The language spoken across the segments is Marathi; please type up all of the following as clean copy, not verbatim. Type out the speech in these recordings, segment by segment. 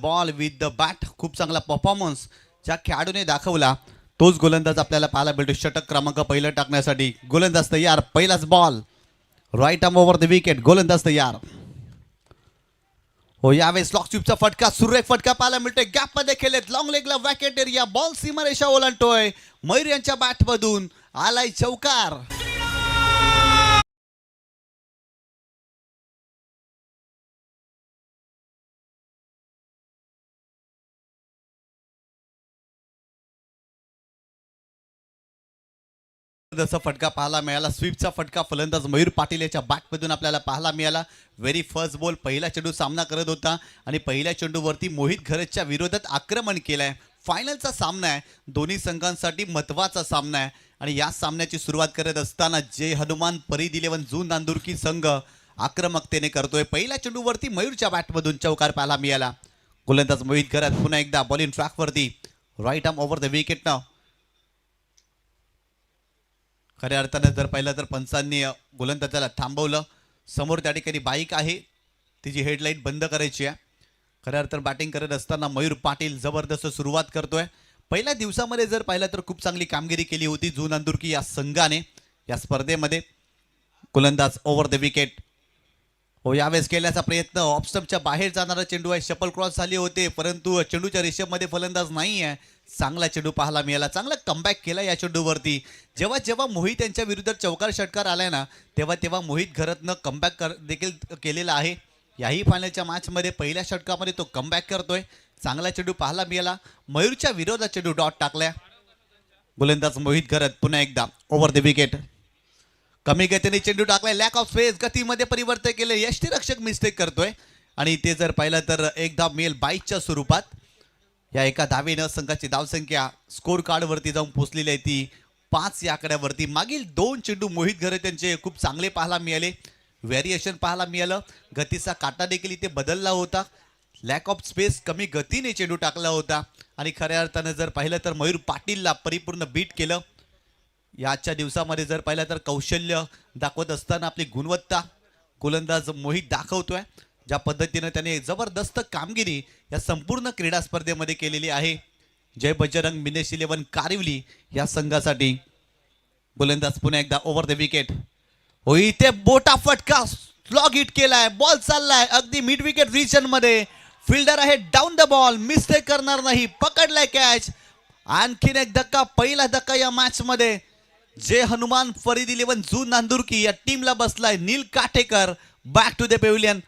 बॉल विथ द बॅट खूप चांगला परफॉर्मन्स ज्या खेळाडूने दाखवला तोच गोलंदाज आपल्याला पाहायला भेटतो. षटक क्रमांक पहिलं टाकण्यासाठी गोलंदाज तयार. पहिलाच ball right arm over the wicket. गोलंदाज तयार. हो, यावेळेस लॉक स्वीपचा फटका, सुरेख फटका पाहायला मिळतोय. गॅप मध्ये खेळलेत, लॉंग लेगला वॅकेट एरिया. बॉल सीमारेषा ओलांडतोय. मयूर यांच्या बॅट मधून आलाय चौकार. जसा फटका पाहायला मिळाला, स्वीपचा फटका फलंदाज मयूर पाटील याच्या बॅटमधून आपल्याला पाहायला मिळाला. व्हेरी फर्स्ट बॉल, पहिला चेंडू सामना करत होता आणि पहिल्या चेंडूवरती मोहित घरतच्या विरोधात आक्रमण केलंय. फायनलचा सामना आहे, दोन्ही संघांसाठी महत्त्वाचा सामना आहे आणि या सामन्याची सुरुवात करत असताना जय हनुमान परीद 11 जून नांदुरकी संघ आक्रमकतेने करतोय. पहिल्या चेंडूवरती मयूरच्या बॅटमधून चौकार पाहायला मिळाला. गोलंदाज मोहित घरत पुन्हा एकदा बॉलिंग ट्रॅकवरती. Right arm over the wicket नाव. खऱ्या अर्थाने जर पाहिलं तर पंचांनी गोलंदाजाला थांबवलं. समोर त्या ठिकाणी बाईक आहे, तिची हेडलाईट बंद करायची आहे. खऱ्या अर्थानं बॅटिंग करत असताना मयूर पाटील जबरदस्त सुरुवात करतोय. पहिल्या दिवसामध्ये जर पाहिलं तर खूप चांगली कामगिरी केली होती जून नांदुरकी या संघाने या स्पर्धेमध्ये. गोलंदाज ओव्हर द विकेट. हो, यावेळेस केल्याचा प्रयत्न, ऑफस्टंपच्या बाहेर जाणारा चेंडू आहे. शपल क्रॉस झाले होते परंतु चेंडूच्या रिषभमध्ये फलंदाज नाही आहे. चांगला चेंडू पाहायला मिळाला, चांगला कमबॅक केला या चेंडूवरती. जेव्हा जेव्हा मोहित यांच्या विरुद्ध चौकार षटकार आलाय ना, तेव्हा तेव्हा मोहित घरतनं कमबॅक देखील केलेला आहे. याही फायनलच्या मॅचमध्ये पहिल्या षटकामध्ये तो कमबॅक करतोय. चांगला चेंडू पाहायला मिळाला. मयूरच्या विरोधात चेंडू डॉट टाकलाय. गोलंदाज मोहित घरत पुन्हा एकदा ओव्हर द विकेट. कमी गतीने चेंडू टाकलाय, लॅक ऑफ स्पेस, गतीमध्ये परिवर्तन केलं. यष्टीरक्षक मिस्टेक करतोय आणि ते जर पाहिलं तर एक धाव मिळेल 22च्या स्वरूपात. या एका धावेनं संघाची धावसंख्या स्कोर कार्डवरती जाऊन पोहोचलेली आहे ती 5 या आकड्यावरती. मागील 2 चेंडू मोहित घरत यांचे खूप चांगले पाहायला मिळाले. व्हेरिएशन पाहायला मिळालं. गतीचा काटा देखील इथे बदलला होता. लॅक ऑफ स्पेस, कमी गतीने चेंडू टाकला होता आणि खऱ्या अर्थानं जर पाहिलं तर मयूर पाटीलला परिपूर्ण बीट केलं. याच्या दिवसामध्ये जर पाहिलं तर कौशल्य दाखवत असताना आपली गुणवत्ता गोलंदाज मोहित दाखवतोय. ज्या पद्धतीने त्याने जबरदस्त कामगिरी या संपूर्ण क्रीडा स्पर्धेमध्ये केलेली आहे. जय बजरंग मिनेश 11 कारिवली या संघासाठी. गोलंदाज पुन्हा एकदा ओव्हर द विकेट. हो, इथे बोटा फटका, स्लॉग हिट केलाय. बॉल चाललाय अगदी मिड विकेट रिजन मध्ये. फिल्डर आहे डाऊन द बॉल, मिस्टेक करणार नाही, पकडलाय कॅच. आणखीन एक धक्का, पहिला धक्का या मॅच मध्ये. जय हनुमान फरीद 11 जून नांदुरकी या टीमला बसलाय Neel Kathekar. Back to the pavilion.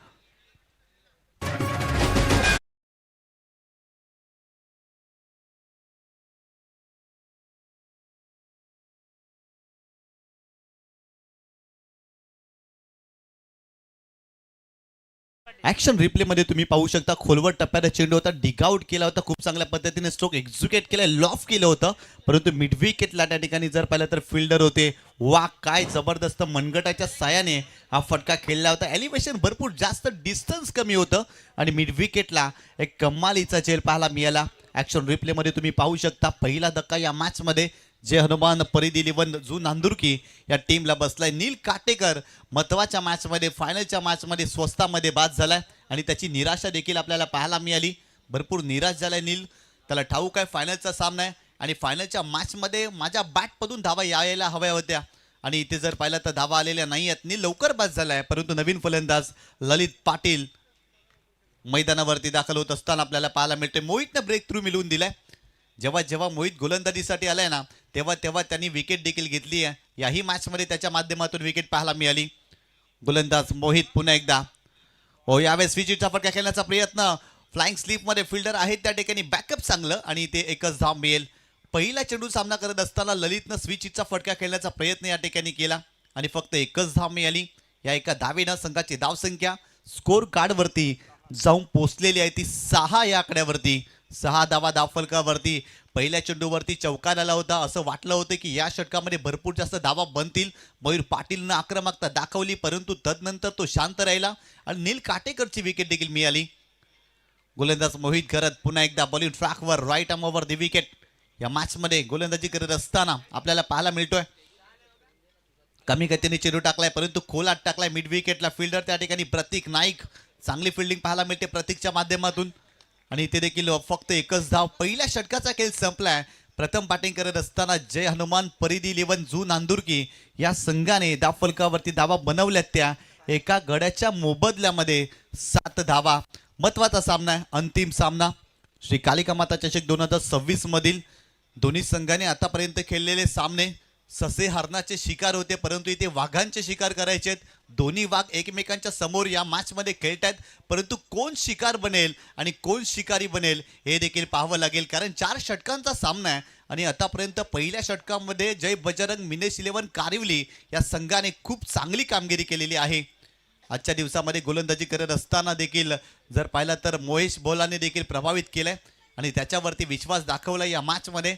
Action replay मध्ये तुम्ही पाहू शकता, खोलवर टप्प्यात चेंडू होता, डिग आउट केला होता. खूप चांगल्या पद्धतीने स्ट्रोक एक्झिक्यूट केला, लॉफ केलं होतं परंतु मिड विकेटला त्या ठिकाणी जर पाहिलं तर फिल्डर होते. वा, काय जबरदस्त मनगटाच्या सायाने हा फटका खेळला होता. एलिव्हेशन भरपूर जास्त, डिस्टन्स कमी होतं आणि मिड विकेटला एक कमालीचा चेल पाहायला मिळाला. ऍक्शन रिप्ले मध्ये तुम्ही पाहू शकता, पहिला धक्का या मॅच मध्ये. जय हनुमान परीद 11 जून नांदुरकी या टीमला बसलाय नील काटेकर. महत्वाच्या मॅचमध्ये, फायनलच्या मॅचमध्ये स्वस्तामध्ये बाद झालाय आणि त्याची निराशा देखील आपल्याला पाहायला मिळाली. भरपूर निराश झालाय नील. त्याला ठाऊक आहे फायनलचा सामना आहे आणि फायनलच्या मॅचमध्ये माझ्या बॅटमधून धावा यायला हव्या होत्या आणि इथे जर पाहिलं तर धावा आलेल्या नाही आहेत. नील लवकर बाद झालाय परंतु नवीन फलंदाज ललित पाटील मैदानावरती दाखल होत असताना आपल्याला पाहायला मिळते. मोहितने ब्रेक थ्रू मिळवून दिलाय. जेव्हा जेव्हा मोहित गोलंदाजीसाठी आलाय ना, तेव्हा तेव्हा त्यांनी विकेट देखील घेतली आहे. याही मॅचमध्ये त्याच्या माध्यमातून विकेट पाहायला मिळाली. गोलंदाज मोहित पुन्हा एकदा. हो, यावेळेस स्विचचा फटका खेळण्याचा प्रयत्न. फ्लाइंग स्लीपमध्ये फिल्डर आहेत त्या ठिकाणी, बॅकअप चांगलं आणि ते एकच धाव मिळेल. पहिला चेंडू सामना करत असताना ललितनं स्विचचा फटका खेळण्याचा प्रयत्न या ठिकाणी केला आणि फक्त एकच धाव मिळाली. या एका धावेनं संघाची धावसंख्या स्कोर कार्डवरती जाऊन पोचलेली आहे ती 6 या आकड्यावरती. 6 धावा धावफलकावरती. पहिल्या चेंडूवरती चौकार आला होता, असं वाटलं होतं की या षटकामध्ये भरपूर जास्त धावा बनतील. मयूर पाटीलनं आक्रमकता दाखवली परंतु तदनंतर तो शांत राहिला आणि नील काटेकरची विकेट देखील मिळाली. गोलंदाज मोहित घरत पुन्हा एकदा बॉलिंग ट्रॅकवर, right arm over the wicket. या मॅचमध्ये गोलंदाजी करत असताना आपल्याला पाहायला मिळतोय कमी गतीने चेंडू टाकलाय परंतु खोलात टाकलाय मिड विकेटला. फिल्डर त्या ठिकाणी प्रतीक नाईक. चांगली फिल्डिंग पाहायला मिळते प्रतीकच्या माध्यमातून आणि इथे देखील फक्त एकच धाव. पहिल्या षटकाचा खेळ संपलाय. प्रथम बॅटिंग करत असताना जय हनुमान परिधी 11 जू नांदुर्की या संघाने धाव फलकावरती धावा बनवल्यात. त्या एका गड्याच्या मोबदल्यामध्ये 7 धावा. महत्वाचा सामना आहे, अंतिम सामना श्री कालिका माता चषक 2026 मधील. दोन्ही संघाने आतापर्यंत खेळलेले सामने ससे हरणाचे शिकार होते, परंतु इथे वाघांचे शिकार करायचे आहेत. दोन्ही वाघ एकमेकांच्या समोर या मॅच मध्ये खेळत आहेत, परंतु कोण शिकार बनेल आणि कोण शिकारी बनेल हे देखील पाहावं लागेल, कारण 4 षटकांचा सामना आहे. आणि आतापर्यंत पहिल्या षटकामध्ये जय बजरंग मिनेश 11 कारिवली या संघाने खूप चांगली कामगिरी केलेली आहे. आजच्या दिवसामध्ये गोलंदाजी करत असताना देखील जर पाहिलं तर मोहेश बोलाने देखील प्रभावित केलंय आणि त्याच्यावरती विश्वास दाखवला या मॅच मध्ये.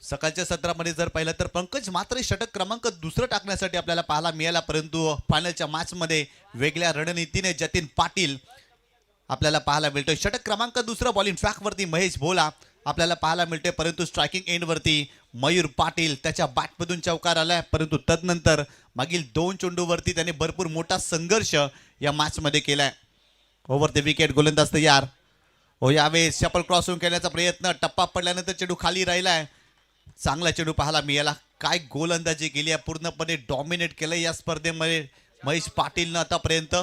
सकाळच्या सत्रामध्ये जर पाहिलं तर पंकज मात्र षटक क्रमांक 2 टाकण्यासाठी आपल्याला पाहायला मिळाला, परंतु फायनलच्या मॅच मध्ये वेगळ्या रणनीतीने जतीन पाटील आपल्याला पाहायला मिळतोय. षटक क्रमांक 2 बॉलिंग ट्रॅक वरती महेश भोला आपल्याला पाहायला मिळतोय, परंतु स्ट्रायकिंग एंड वरती मयूर पाटील त्याच्या बॅटमधून चौकार आलाय, परंतु तदनंतर मागील 2 चेंडूवरती त्याने भरपूर मोठा संघर्ष या मॅच मध्ये केलाय. ओव्हर द विकेट गोलंदाज तयार. हो, यावेळेस शपल क्रॉस होऊन खेळण्याचा प्रयत्न, टप्पा पडल्यानंतर चेंडू खाली राहिलाय. चांगला चेंडू पाहायला मिळाला. काय गोलंदाजी केली आहे, पूर्णपणे डॉमिनेट केलं या स्पर्धेमध्ये महेश पाटीलनं आतापर्यंत.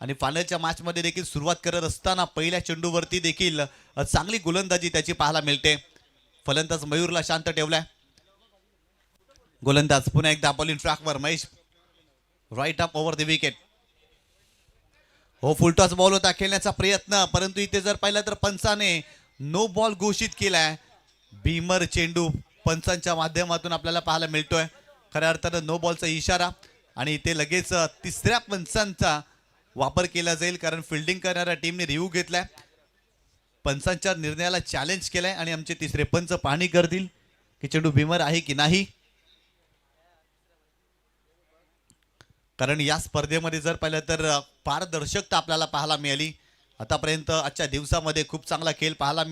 आणि फायनलच्या मॅच मध्ये देखील सुरुवात करत असताना पहिल्या चेंडूवरती देखील चांगली गोलंदाजी त्याची पाहायला मिळते. फलंदाज मयूरला शांत ठेवलाय. गोलंदाज पुन्हा एकदा बॉलिंग ट्रॅकवर महेश राईट अप ओव्हर द विकेट. हो, फुलटॉस बॉल होता, खेळण्याचा प्रयत्न, परंतु इथे जर पाहिलं तर पंचाने नो बॉल घोषित केलाय. भीमर चेंडू पंचांच्या माध्यमातून आपल्याला पाहायला मिळतोय. खऱ्या अर्थानं नो बॉलचा इशारा आणि इथे लगेच तिसऱ्या पंचांचा वापर केला जाईल, कारण फिल्डिंग करणाऱ्या टीमने रिव्ह्यू घेतलाय, पंचांच्या निर्णयाला चॅलेंज केलाय आणि आमचे तिसरे पंच पाहणी करतील की चेंडू भीमर आहे की नाही. कारण या स्पर्धेमध्ये जर पाहिलं तर पारदर्शकता आपल्याला पाहायला मिळाली. आतापर्यंत आजच्या दिवसामध्ये खूप चांगला खेळ पाहायला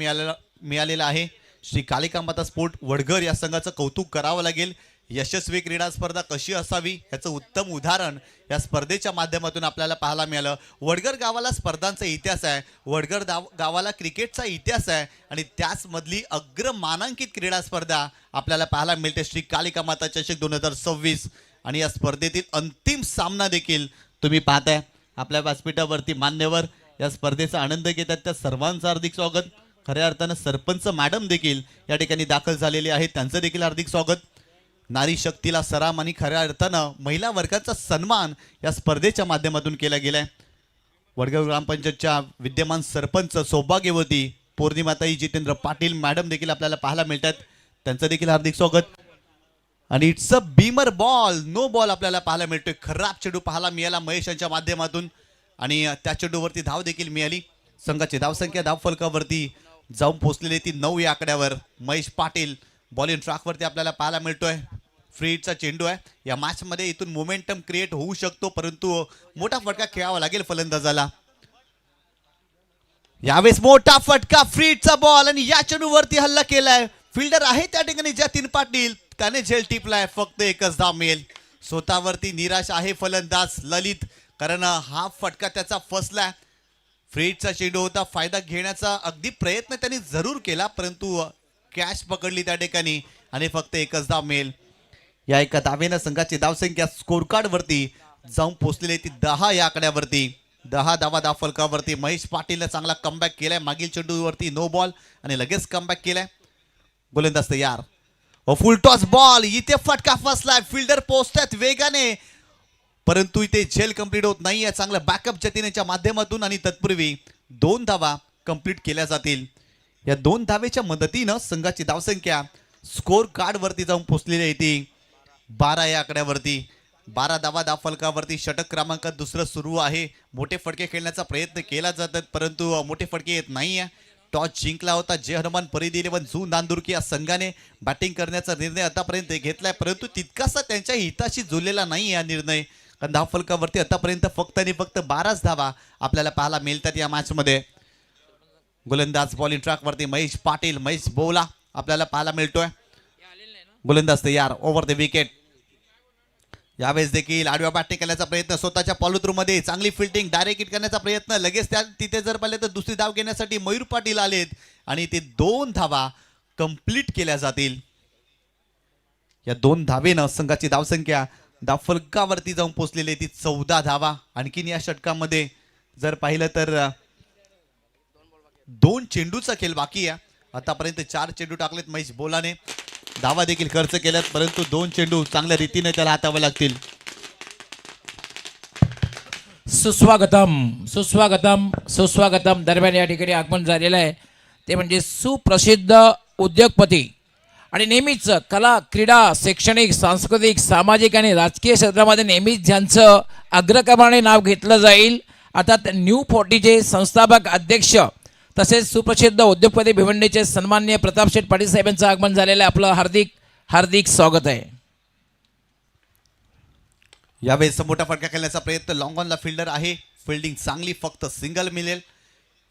मिळालेला आहे. श्री कालिका माता स्पोर्ट वडघर या संघाचं कौतुक करावं लागेल. यशस्वी क्रीडा स्पर्धा कशी असावी याचं उत्तम उदाहरण या स्पर्धेच्या माध्यमातून आपल्याला पाहायला मिळालं. वडघर गावाला स्पर्धांचा इतिहास आहे, वडघर गावाला क्रिकेटचा इतिहास आहे आणि त्याच मधली अग्रमानांकित क्रीडा स्पर्धा आपल्याला पाहायला मिळते श्री कालिका माता चषक 2026. आणि या स्पर्धेतील अंतिम सामना देखील तुम्ही पाहताय आपल्या व्यासपीठावरती. मान्यवर या स्पर्धेचा आनंद घेतात त्या सर्वांचं हार्दिक स्वागत. खऱ्या अर्थानं सरपंच मॅडम देखील या ठिकाणी दाखल झालेले आहेत, त्यांचं देखील हार्दिक स्वागत. नारी शक्तीला सलाम आणि खऱ्या अर्थानं महिला वर्गाचा सन्मान या स्पर्धेच्या माध्यमातून केला गेलाय. वडगाव ग्रामपंचायतच्या विद्यमान सरपंच सौभाग्यवती पौर्णिमाताई जितेंद्र पाटील मॅडम देखील आपल्याला पाहायला मिळतात, त्यांचं देखील हार्दिक स्वागत. आणि it's a beamer ball, no ball आपल्याला पाहायला मिळतोय. खराब चेंडू पाहायला मिळाला महेशांच्या माध्यमातून आणि त्या चेंडूवरती धाव देखील मिळाली. संघाची धावसंख्या धाव फलकावरती जाऊन पोहोचलेली ती 9 या आकड्यावर. महेश पाटील बॉलिंग ट्रॅकवरती आपल्याला पाहायला मिळतोय. फ्री हिटचा चेंडू आहे, या मॅच मध्ये इथून मोमेंटम क्रिएट होऊ शकतो, परंतु मोठा फटका खेळावा लागेल फलंदाजाला. यावेळेस मोठा फटका, फ्री हिटचा बॉल आणि या चेंडूवरती हल्ला केलाय. फिल्डर आहे त्या ठिकाणी जतीन पाटील, त्याने झेल टिपलाय, फक्त एकच धाव मिळेल. स्वतःवरती निराश आहे फलंदाज ललित, कारण हा फटका त्याचा फसलाय. फ्री हिटचा चेंडू होता, फायदा घेण्याचा अगदी प्रयत्न त्यांनी जरूर केला, परंतु कॅच पकडली त्या ठिकाणी आणि फक्त एकच धाव मिळेल. या एका धावेनं संघाची धावसंख्या स्कोर कार्ड वरती जाऊन पोहोचलेली ती 10 या आकड्यावरती. 10 धावा धाव फलकावरती. महेश पाटीलने चांगला कमबॅक केलाय, मागील चेंडूवरती नो बॉल आणि लगेच कमबॅक केलाय. गोलंदाज तयार. फुल टॉस बॉल, इथे फटका फसलाय. फिल्डर पोहोचतात वेगाने, परंतु इथे झेल कंप्लीट होत नाहीये. चांगला बॅकअप जतीनेच्या माध्यमातून आणि तत्पूर्वी 2 धावा कंप्लीट केल्या जातील. या 2 धावेच्या मदतीनं संघाची धावसंख्या स्कोर कार्ड वरती जाऊन पोहोचलेली आहे ती 12 या आकड्यावरती. 12 धावा धाव फलकावरती. षटक क्रमांक 2 सुरू आहे. मोठे फटके खेळण्याचा प्रयत्न केला जातात, परंतु मोठे फटके येत नाहीये. टॉस जिंकला होता जय हनुमान परिधी 11 जू नांदुर्की या संघाने. बॅटिंग करण्याचा निर्णय आतापर्यंत घेतलाय, परंतु तितकासा त्यांच्या हिताशी जुळलेला नाही हा निर्णय. कारण धाव फलकावरती आतापर्यंत फक्त आणि फक्त 12 धावा आपल्याला पाहायला मिळतात या मॅच मध्ये. गोलंदाज बॉलिंग ट्रॅक वरती महेश पाटील, महेश बोला आपल्याला पाहायला मिळतोय. गोलंदाज तयार. Over the wicket. यावेळेस देखील आडव्या बॅटिंग करण्याचा प्रयत्न, स्वतःच्या पॉलिथ्रूमध्ये चांगली फिल्डिंग, डायरेक्ट हिट करण्याचा प्रयत्न, लगेच त्या तिथे जर पाहिले तर दुसरी धाव घेण्यासाठी मयूर पाटील आलेत आणि ते 2 धावा कंप्लीट केल्या जातील. या 2 धावेनं संघाची धावसंख्या धावफलकावरती जाऊन पोहोचलेली ती 14 धावा. आणखीन या षटकामध्ये जर पाहिलं तर 2 चेंडूचा खेळ बाकी आहे. आतापर्यंत 4 चेंडू टाकलेत महेश बोलाने, धावा देखील खर्च केल्यात, परंतु 2 चेंडू चांगल्या रीतीने त्याला हातावे लागतील. सुस्वागतम सुस्वागतम सुस्वागतम दरम्यान या ठिकाणी आगमन झालेलं आहे ते म्हणजे सुप्रसिद्ध उद्योगपती आणि नेहमीच कला, क्रीडा, शैक्षणिक, सांस्कृतिक, सामाजिक आणि राजकीय क्षेत्रामध्ये नेहमीच ज्यांचं अग्रक्रमाने नाव घेतलं जाईल, अर्थात न्यू 40चे संस्थापक अध्यक्ष तसेच सुप्रसिद्ध उद्योगपती भिवंडीचे सन्माननीय प्रतापशेठ पाटील साहेबांचं आगमन झालेलं आहे. आपलं हार्दिक हार्दिक स्वागत आहे. यावेळेस मोठा फटका खेळण्याचा प्रयत्न, लॉंग ऑनला फिल्डर आहे, फिल्डिंग चांगली, फक्त सिंगल मिळेल.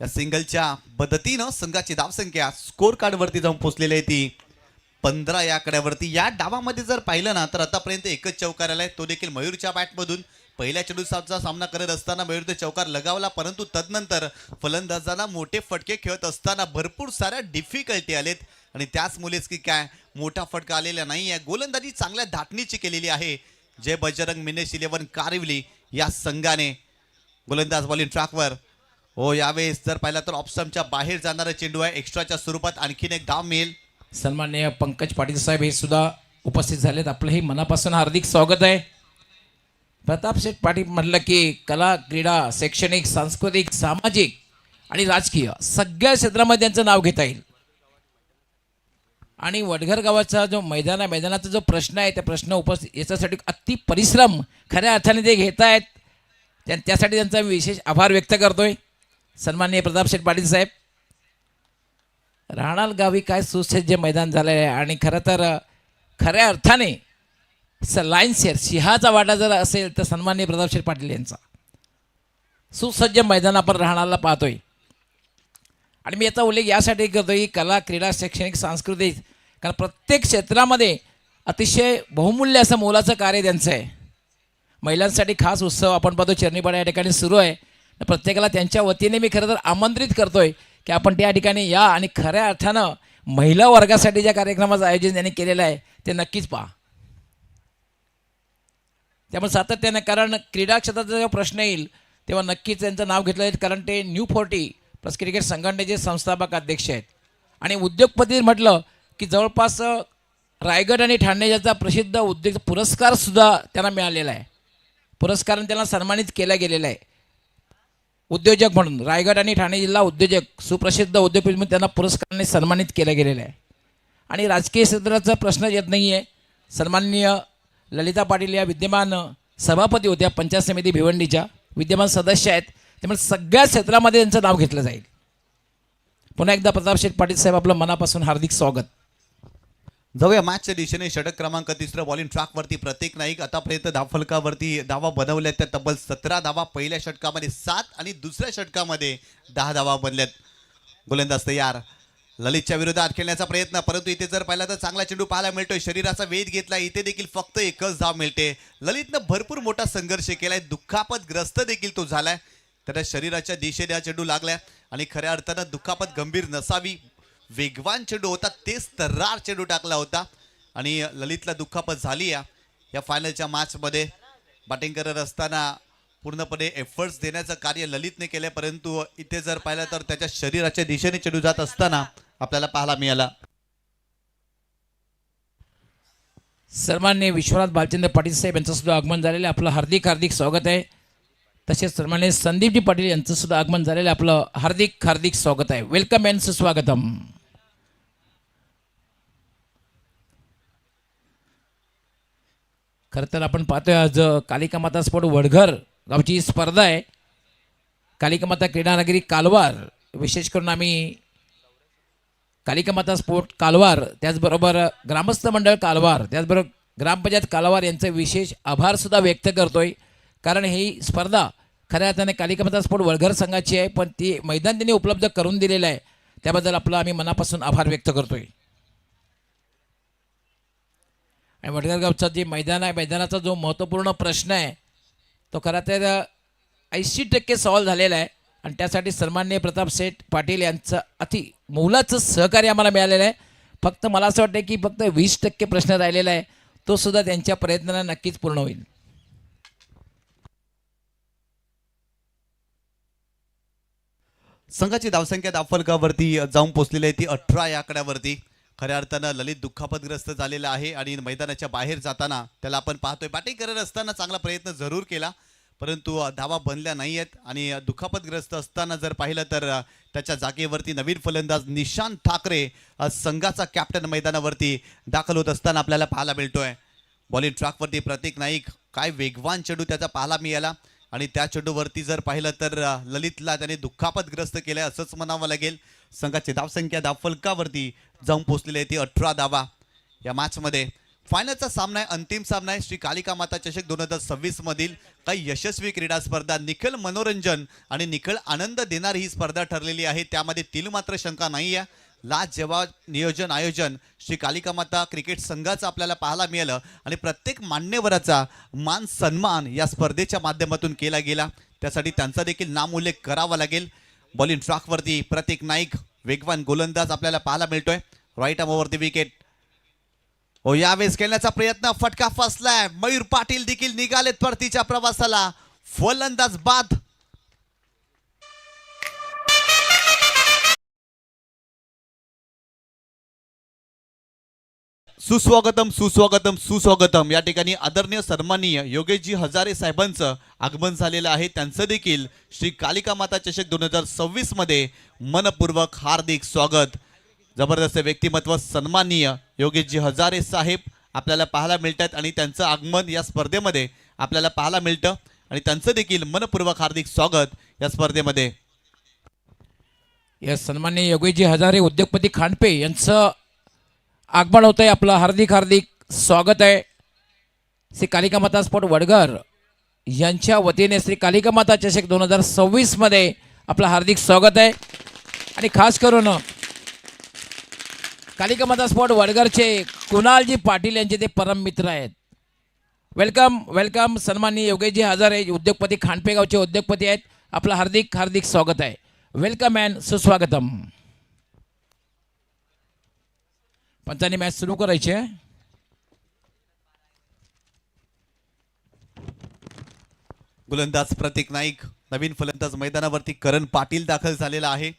या सिंगलच्या मदतीनं संघाची धावसंख्या स्कोर कार्डवरती जाऊन पोहोचलेली आहे ती 15 या आकड्यावरती. या डावामध्ये जर पाहिलं ना तर आतापर्यंत एकच चौकार आलाय, तो देखील मयूरच्या बॅटमधून. पहिल्या चेंडूचा सामना करत असताना मयूरने चौकार लगावला, परंतु तदनंतर फलंदाजांना मोठे फटके खेळत असताना भरपूर साऱ्या डिफिकल्टी आलेत आणि त्याचमुळेच की काय मोठा फटका आलेला नाही आहे. गोलंदाजी चांगल्या धाटणीची केलेली आहे. जय बजरंग मिनेश 11 कारिवली या संघाने. गोलंदाज बॉलिंग ट्रॅकवर. हो, यावेळेस जर पाहिला तर ऑप्शनच्या बाहेर जाणारा चेंडू आहे, एक्स्ट्राच्या स्वरूपात आणखीन एक धाव मिळेल. सन्माननीय पंकज पाटील साहेब हे सुद्धा उपस्थित झालेत, आपलंही मनापासून हार्दिक स्वागत आहे. प्रतापशेठ पाटील म्हटलं की कला, क्रीडा, शैक्षणिक, सांस्कृतिक, सामाजिक आणि राजकीय सगळ्या क्षेत्रामध्ये त्यांचं नाव घेता येईल. आणि वडघर गावाचा जो मैदानाचा जो प्रश्न आहे, त्या प्रश्न उपस्थित याच्यासाठी अति परिश्रम खऱ्या अर्थाने ते घेत आहेत. त्यासाठी त्यांचा विशेष आभार व्यक्त करतोय सन्माननीय प्रतापशेठ पाटील साहेब. राहणाल गावी काय सुसज्ज मैदान झालेलं आहे आणि खरं तर खऱ्या अर्थाने लाईन शेअर सिंहाचा वाटा जर असेल तर सन्माननीय प्रतापशेठ पाटील यांचा सुसज्ज मैदान आपण राहणारला पाहतोय. आणि मी याचा उल्लेख यासाठी करतोय की कला, क्रीडा, शैक्षणिक, सांस्कृतिक, कारण प्रत्येक क्षेत्रामध्ये अतिशय बहुमूल्य असं मोलाचं कार्य त्यांचं आहे. महिलांसाठी खास उत्सव आपण पाहतो चरणीपाडा या ठिकाणी सुरू आहे. प्रत्येकाला त्यांच्या वतीने मी खरं तर आमंत्रित करतोय की आपण त्या ठिकाणी या आणि खऱ्या अर्थानं महिला वर्गासाठी ज्या कार्यक्रमाचं आयोजन त्यांनी केलेलं आहे ते नक्कीच पहा. त्यामुळे सातत्याने, कारण क्रीडा क्षेत्राचा जेव्हा प्रश्न येईल तेव्हा नक्कीच त्यांचं नाव घेतलं जाईल, कारण ते न्यू 40 प्लस क्रिकेट संघटनेचे संस्थापक अध्यक्ष आहेत. आणि उद्योगपती म्हटलं की जवळपास रायगड आणि ठाणे याचा प्रसिद्ध उद्योग पुरस्कारसुद्धा त्यांना मिळालेला आहे. पुरस्काराने त्यांना सन्मानित केला गेलेला आहे. उद्योजक म्हणून रायगड आणि ठाणे जिल्हा उद्योजक सुप्रसिद्ध उद्योगपती म्हणून त्यांना पुरस्काराने सन्मानित केलं गेलेलं आहे. आणि राजकीय क्षेत्राचा प्रश्न येत नाही आहे. सन्माननीय ललिता पाटील या विद्यमान सभापती होत्या, पंचायत समिती भिवंडीच्या विद्यमान सदस्य आहेत, त्यामुळे सगळ्या क्षेत्रामध्ये त्यांचं नाव घेतलं जाईल. पुन्हा एकदा प्रतापशेठ पाटील साहेब आपलं मनापासून हार्दिक स्वागत. जाऊया मॅचच्या दिशेने. षटक क्रमांक 3 बॉलिंग ट्रॅकवरती प्रत्येक नाईक आतापर्यंत धावफलकावरती धावा बनवल्यात त्या तब्बल 17 धावा. पहिल्या षटकामध्ये 7 आणि दुसऱ्या षटकामध्ये 10 धावा बनल्यात. गोलंदाज तयार, ललितच्या विरोधात खेळण्याचा प्रयत्न, परंतु इथे जर पाहिला तर चांगला चेंडू पाहायला मिळतोय, शरीराचा वेध घेतला, इथे देखील फक्त एकच धाव मिळते. ललितनं भरपूर मोठा संघर्ष केलाय, दुखापतग्रस्त देखील तो झालाय. त्याच्या शरीराच्या दिशेने हा चेंडू लागलाय आणि खऱ्या अर्थानं दुखापत गंभीर नसावी, वेगवान चेंडू होता, तेच तर्रार चेंडू टाकला होता आणि ललितला दुखापत झाली. या फायनलच्या मॅचमध्ये बॅटिंग करत असताना पूर्णपणे एफर्ट्स देण्याचं कार्य ललितने केले, परंतु इथे जर पाहिलं तर त्याच्या शरीराच्या दिशेने चेंडू जात असताना आपल्याला पाहायला मिळाला. सन्माननीय विश्वनाथ बालचंद्र पाटील साहेब यांचं सुद्धा आगमन झालेलं आहे, आपलं हार्दिक हार्दिक स्वागत आहे. तसेच सन्माननीय संदीपजी पाटील यांचं सुद्धा आगमन झालेलं आहे, आपलं हार्दिक हार्दिक स्वागत आहे. वेलकम अँड सुस्वागतम. खरं तर आपण पाहतोय आज कालिका माता स्पोर्ट वडघर गावची स्पर्धा आहे. कालिका माता क्रीडा नगरी कालवार, विशेष करून आम्ही कालिका माता स्पोर्ट कालवार, त्याचबरोबर ग्रामस्थ मंडळ कालवार, त्याचबरोबर ग्रामपंचायत कालवार यांचे विशेष आभारसुद्धा व्यक्त करतोय. कारण ही स्पर्धा खऱ्या अर्थाने कालिका माता स्पोर्ट वडघर संघाची आहे, पण ती मैदान त्यांनी उपलब्ध करून दिलेलं आहे, त्याबद्दल आपला आम्ही मनापासून आभार व्यक्त करतोय. आणि वडगाव गावचा जे मैदान आहे मैदानाचा जो महत्त्वपूर्ण प्रश्न आहे तो खरं तर 80% सॉल्व्ह झालेला आहे आणि त्यासाठी सन्माननीय प्रताप शेठ पाटील यांचं अति मोलाचं सहकार्य आम्हाला मिळालेलं आहे. फक्त मला असं वाटतं की फक्त 20% प्रश्न राहिलेला आहे तो सुद्धा त्यांच्या प्रयत्नांना नक्कीच पूर्ण होईल. संघाची धावसंख्या दाफलकावरती जाऊन पोहोचलेली आहे ती 18 या आकड्यावरती. खऱ्या अर्थानं ललित दुखापतग्रस्त झालेला आहे आणि मैदानाच्या बाहेर जाताना त्याला आपण पाहतोय बॅटिंग करत असताना चांगला प्रयत्न जरूर केला परंतु धावा बनल्या नाही आहेत आणि दुखापतग्रस्त असताना जर पाहिलं तर त्याच्या जागेवरती नवीन फलंदाज निशांत ठाकरे संघाचा कॅप्टन मैदानावरती दाखल होत असताना आपल्याला पाहायला मिळतोय. बॉलिंग ट्रॅकवरती प्रतीक नाईक काय वेगवान चेंडू त्याचा पाहायला मिळाला आणि त्या चेंडूवरती जर पाहिलं तर ललितला त्याने दुखापतग्रस्त केलंय असंच म्हणावं लागेल. संघाची धावसंख्या धावफलकावरती जाऊन पोहोचलेली आहे ती 18 धावा. या मॅचमध्ये फायनलचा सामना आहे, अंतिम सामना आहे श्री कालिका माता चषक 2026 मधील काही यशस्वी क्रीडा स्पर्धा निखळ मनोरंजन आणि निखळ आनंद देणारी ही स्पर्धा ठरलेली आहे. त्यामध्ये तिल मात्र शंका नाही आहे. लाजवाब नियोजन आयोजन श्री कालिका माता क्रिकेट संघाचं आपल्याला पाहायला मिळालं आणि प्रत्येक मान्यवराचा मान सन्मान या स्पर्धेच्या माध्यमातून केला गेला त्यासाठी त्यांचा देखील नामोल्लेख करावा लागेल. बॉलिंग ट्रॅकवरती प्रतीक नाईक वेगवान गोलंदाज आपल्याला पाहायला मिळतोय. Right arm over the wicket. हो यावेळेस खेळण्याचा प्रयत्न फटका फसलाय. मयूर पाटील देखील निघालेत परतीच्या प्रवासाला. फलंदाज बाद. सुस्वागतम सुस्वागतम सुस्वागतम. या ठिकाणी आदरणीय सन्माननीय योगेशजी हजारे साहेबांचं आगमन झालेलं आहे. त्यांचं देखील श्री कालिका माता चषक 2026 मध्ये मनपूर्वक हार्दिक स्वागत. जबरदस्त व्यक्तिमत्व सन्माननीय योगेशजी हजारे साहेब आपल्याला पाहायला मिळतात आणि त्यांचं आगमन या स्पर्धेमध्ये आपल्याला पाहायला मिळतं आणि त्यांचं देखील मनपूर्वक हार्दिक स्वागत या स्पर्धेमध्ये. या सन्माननीय योगेशजी हजारे उद्योगपती खांडपे यांचं आगमन होतंय. आपलं हार्दिक हार्दिक स्वागत आहे. श्री कालिका माता स्पोर्ट वडगाव यांच्या वतीने श्री कालिका माता चषक 2026 मध्ये आपलं हार्दिक स्वागत आहे. आणि खास करून कालिका माता स्पोर्ट वडगावचे कुणालजी पाटील यांचे ते परम मित्र आहेत. Welcome welcome. सन्माननीय योगेशजी हजारे उद्योगपती खांडपे गावचे उद्योगपती आहेत. आपलं हार्दिक हार्दिक स्वागत आहे. वेलकम अँड सुस्वागतम. पंचांनी मॅच सुरू करायची आहे. गोलंदाज प्रतीक नाईक, नवीन फलंदाज मैदानावरती करण पाटील दाखल झालेला आहे.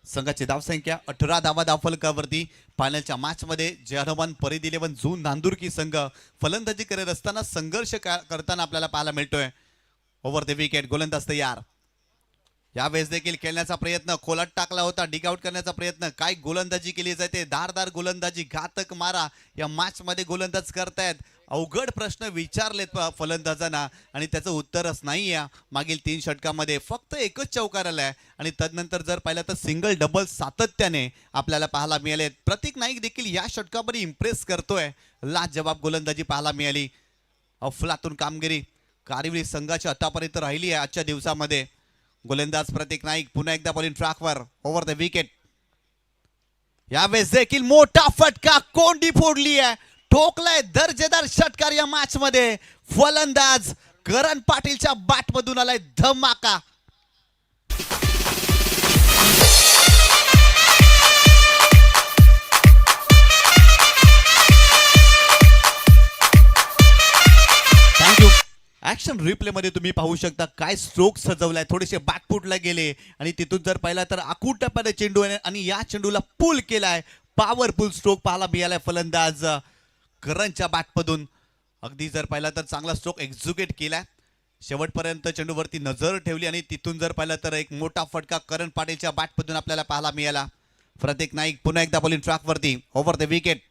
संघाची धावसंख्या 18 धावा धावफलकावरती. फायनलच्या मॅचमध्ये जय हनुमान परेद 11 जून नांदुरकी संघ फलंदाजी करत असताना संघर्ष करताना आपल्याला पाहायला मिळतोय. Over the wicket. गोलंदाज तयार. यावेळेस देखील खेळण्याचा प्रयत्न खोलात टाकला होता. डिगआउट करण्याचा प्रयत्न. काय गोलंदाजी केली जाते. धारदार गोलंदाजी, घातक मारा या मॅच मध्ये गोलंदाज करतायत. अवघड प्रश्न विचारलेत फलंदाजांना आणि त्याचं उत्तरच नाही आहे. मागील 3 षटकामध्ये फक्त एकच चौकार आलाय आणि तदनंतर जर पाहिलं तर सिंगल डबल सातत्याने आपल्याला पाहायला मिळाले. प्रतीक नाईक देखील या षटकामध्ये इम्प्रेस करतोय. लाजवाब गोलंदाजी पाहायला मिळाली. अफलातून कामगिरी कारिवली संघाची आतापर्यंत राहिली आहे आजच्या दिवसामध्ये. गोलंदाज प्रतीक नाईक पुन्हा एकदा बॉलिंग ट्रॅकवर. Over the wicket. यावेळेस देखील मोठा फटका कोंडी फोडली आहे. ठोकलाय दर्जेदार षटकार या मॅच मध्ये. फलंदाज करण पाटीलच्या बॅट मधून आलाय धमाका. थँक्यू. ऍक्शन रिप्ले मध्ये तुम्ही पाहू शकता काय स्ट्रोक सजवलाय. थोडेसे बॅकफुटला गेले आणि तिथून जर पाहिला तर आखूड टप्प्याने चेंडू आणि या चेंडूला पुल केलाय. पॉवरफुल स्ट्रोक पाहायला मिळालाय फलंदाज करणच्या बॅटमधून. अगदी जर पाहिला तर चांगला स्ट्रोक एक्झिक्यूट केलाय. शेवटपर्यंत चेंडूवरती नजर ठेवली आणि तिथून जर पाहिलं तर एक मोठा फटका करण पाटीलच्या बॅटमधून आपल्याला पाहायला मिळाला. प्रतीक नाईक पुन्हा एकदा बॉलिंग ट्रॅकवरती. Over the wicket.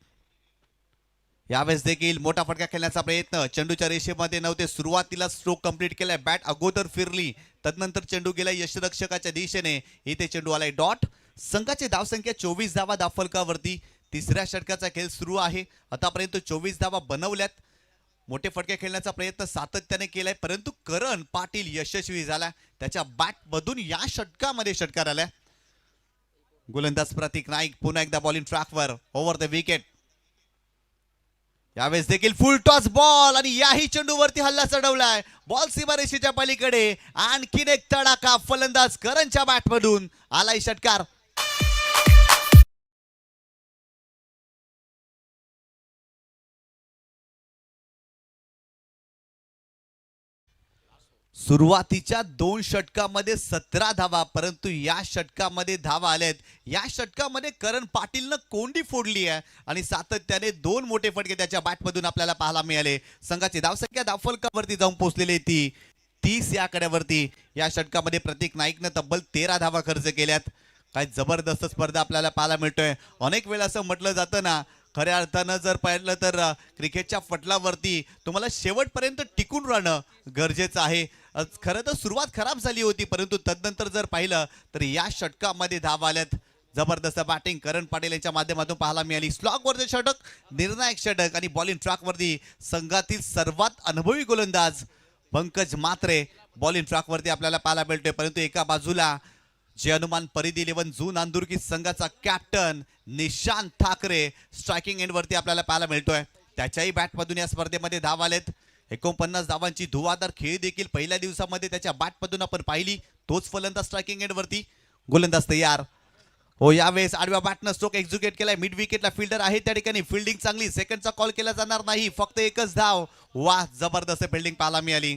यावेळेस देखील मोठा फटका खेळण्याचा प्रयत्न. चेंडूच्या रेषेमध्ये नव्हते. सुरुवातीला स्ट्रोक कंप्लीट केलाय. बॅट अगोदर फिरली तदनंतर चेंडू गेला यष्टिरक्षकाच्या दिशेने. इथे चेंडू आलाय डॉट. संघाची धावसंख्या 24 धावा धावफलकावरती. तिसऱ्या षटकाचा खेळ सुरू आहे. आतापर्यंत 24 धावा बनवल्यात. मोठे फटके खेळण्याचा प्रयत्न सातत्याने केलाय परंतु करण पाटील यशस्वी झाला. त्याच्या बॅट मधून या षटकामध्ये षटकार आलाय. गोलंदाज प्रतीक नाईक पुन्हा एकदा बॉलिंग ट्रॅकवर. Over the wicket. यावेळेस देखील फुल टॉस बॉल आणि याही चेंडूवरती हल्ला चढवलाय. बॉल सीमारेषेच्या पलीकडे आणखीन एक तडाखा. फलंदाज करणच्या बॅटमधून आलाय षटकार. सुरुवातीच्या 2 षटकामध्ये 17 धावा, परंतु या षटकामध्ये धावा आल्यात. या षटकामध्ये करण पाटीलनं कोंडी फोडली आहे आणि सातत्याने 2 मोठे फटके त्याच्या बॅटमधून आपल्याला पाहायला मिळाले. संघाची धावसंख्या धावफलकावरती जाऊन पोहोचलेली ती 30 या आकड्यावरती. या षटकामध्ये प्रतीक नाईकनं तब्बल 13 धावा खर्च केल्यात. काय जबरदस्त स्पर्धा आपल्याला पाहायला मिळतोय. अनेक वेळा असं म्हटलं जातं ना, खऱ्या अर्थानं जर पाहिलं तर क्रिकेटच्या पटलावरती तुम्हाला शेवटपर्यंत टिकून राहणं गरजेचं आहे. खरं तर सुरुवात खराब झाली होती, परंतु तदनंतर जर पाहिलं तर या षटकामध्ये धावा आल्यात. जबरदस्त बॅटिंग करण पाटील यांच्या माध्यमातून पाहायला मिळाली. स्लॉगवरचे षटक, निर्णायक षटक आणि बॉलिंग ट्रॅकवरती संघातील सर्वात अनुभवी गोलंदाज पंकज मात्रे बॉलिंग ट्रॅकवरती आपल्याला पाहायला मिळतोय. परंतु एका बाजूला जे हनुमान परिधी 11 जू नांदुरकी संघाचा captain Nishant Thackeray striking end वरती आपल्याला पाहायला मिळतोय. त्याच्याही बॅटमधून या स्पर्धेमध्ये धावा आलेत. 49 धावांची धुवाधार खेळी देखील पहिल्या दिवसामध्ये त्याच्या बॅटमधून आपण पाहिली. तोच फलंदाज स्ट्रायकिंग एंड वरती. गोलंदाज तयार हो. यावेळेस आडव्या बॅटनं स्ट्रोक एक्झिक्यूट केलाय. मिड विकेटला फिल्डर आहे त्या ठिकाणी. फिल्डिंग चांगली. सेकंडचा कॉल केला जाणार नाही. फक्त एकच धाव. वा, जबरदस्त फिल्डिंग पाहायला मिळाली.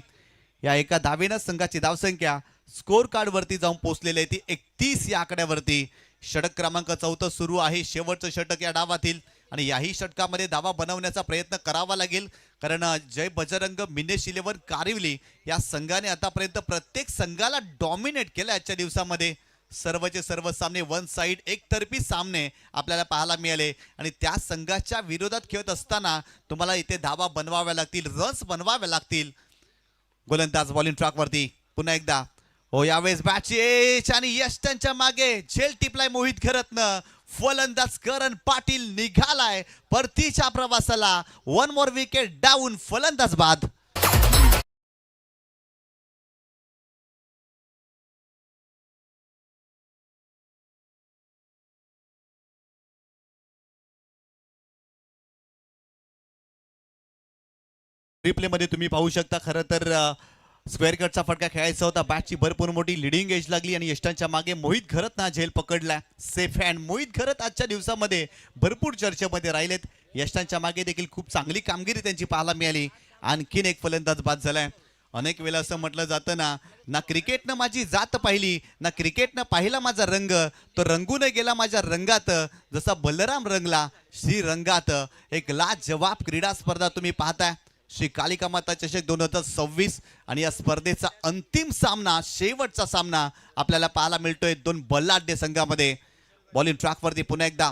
या एका धावेनं संघाची धावसंख्या स्कोर कार्ड वरती जाऊन पोहोचलेली आहे ती 31 या आकड्यावरती. षटक क्रमांक 14 सुरू आहे. शेवटचं षटक या डावातील आणि याही षटकामध्ये धावा बनवण्याचा प्रयत्न करावा लागेल. कारण जय बजरंग मिनेश 11 कारिवली या संघाने आतापर्यंत प्रत्येक संघाला डॉमिनेट केलं. आजच्या दिवसामध्ये सर्वचे सर्व सामने वन साइड एकतर्फी सामने आपल्याला पाहायला मिळाले आणि त्या संघाच्या विरोधात खेळत असताना तुम्हाला इथे धावा बनवाव्या लागतील, रन्स बनवाव्या लागतील. गोलंदाज बॉलिंग ट्रॅकवरती पुन्हा एकदा हो. यावेळेस बॅटची एच आणि यष्टनच्या मागे झेल टिपलाय मोहित खरतनं. फलंदाज करण पाटील निघालाय परतीच्या प्रवासाला. 1 मोर विकेट डाऊन. फलंदाज बाद. रिप्ले मध्ये तुम्ही पाहू शकता. खरं तर स्क्वेअर कटचा फटका खेळायचा होता. बॅटची भरपूर मोठी लिडिंग एज लागली आणि यष्टांच्या मागे मोहित खरत ना झेल पकडला. Safe hand. मोहित खरत आजच्या दिवसामध्ये भरपूर चर्चेमध्ये राहिलेत. यष्टांच्या मागे देखील खूप चांगली कामगिरी त्यांची पाहायला मिळाली. आणखीन एक फलंदाज बाद झालाय. अनेक वेळा असं म्हटलं जातं ना क्रिकेटनं माझी जात पाहिली, ना क्रिकेटनं पाहिला माझा रंग, तो रंगून गेला माझ्या रंगात, जसा बलराम रंगला श्री रंगात. एक लाजवाब क्रीडा स्पर्धा तुम्ही पाहताय. श्री कालिका माता चषक 2026 आणि या स्पर्धेचा अंतिम सामना, शेवटचा सामना आपल्याला पाहायला मिळतोय 2 बलाढ्य संघामध्ये. बॉलिंग ट्रॅकवरती पुन्हा एकदा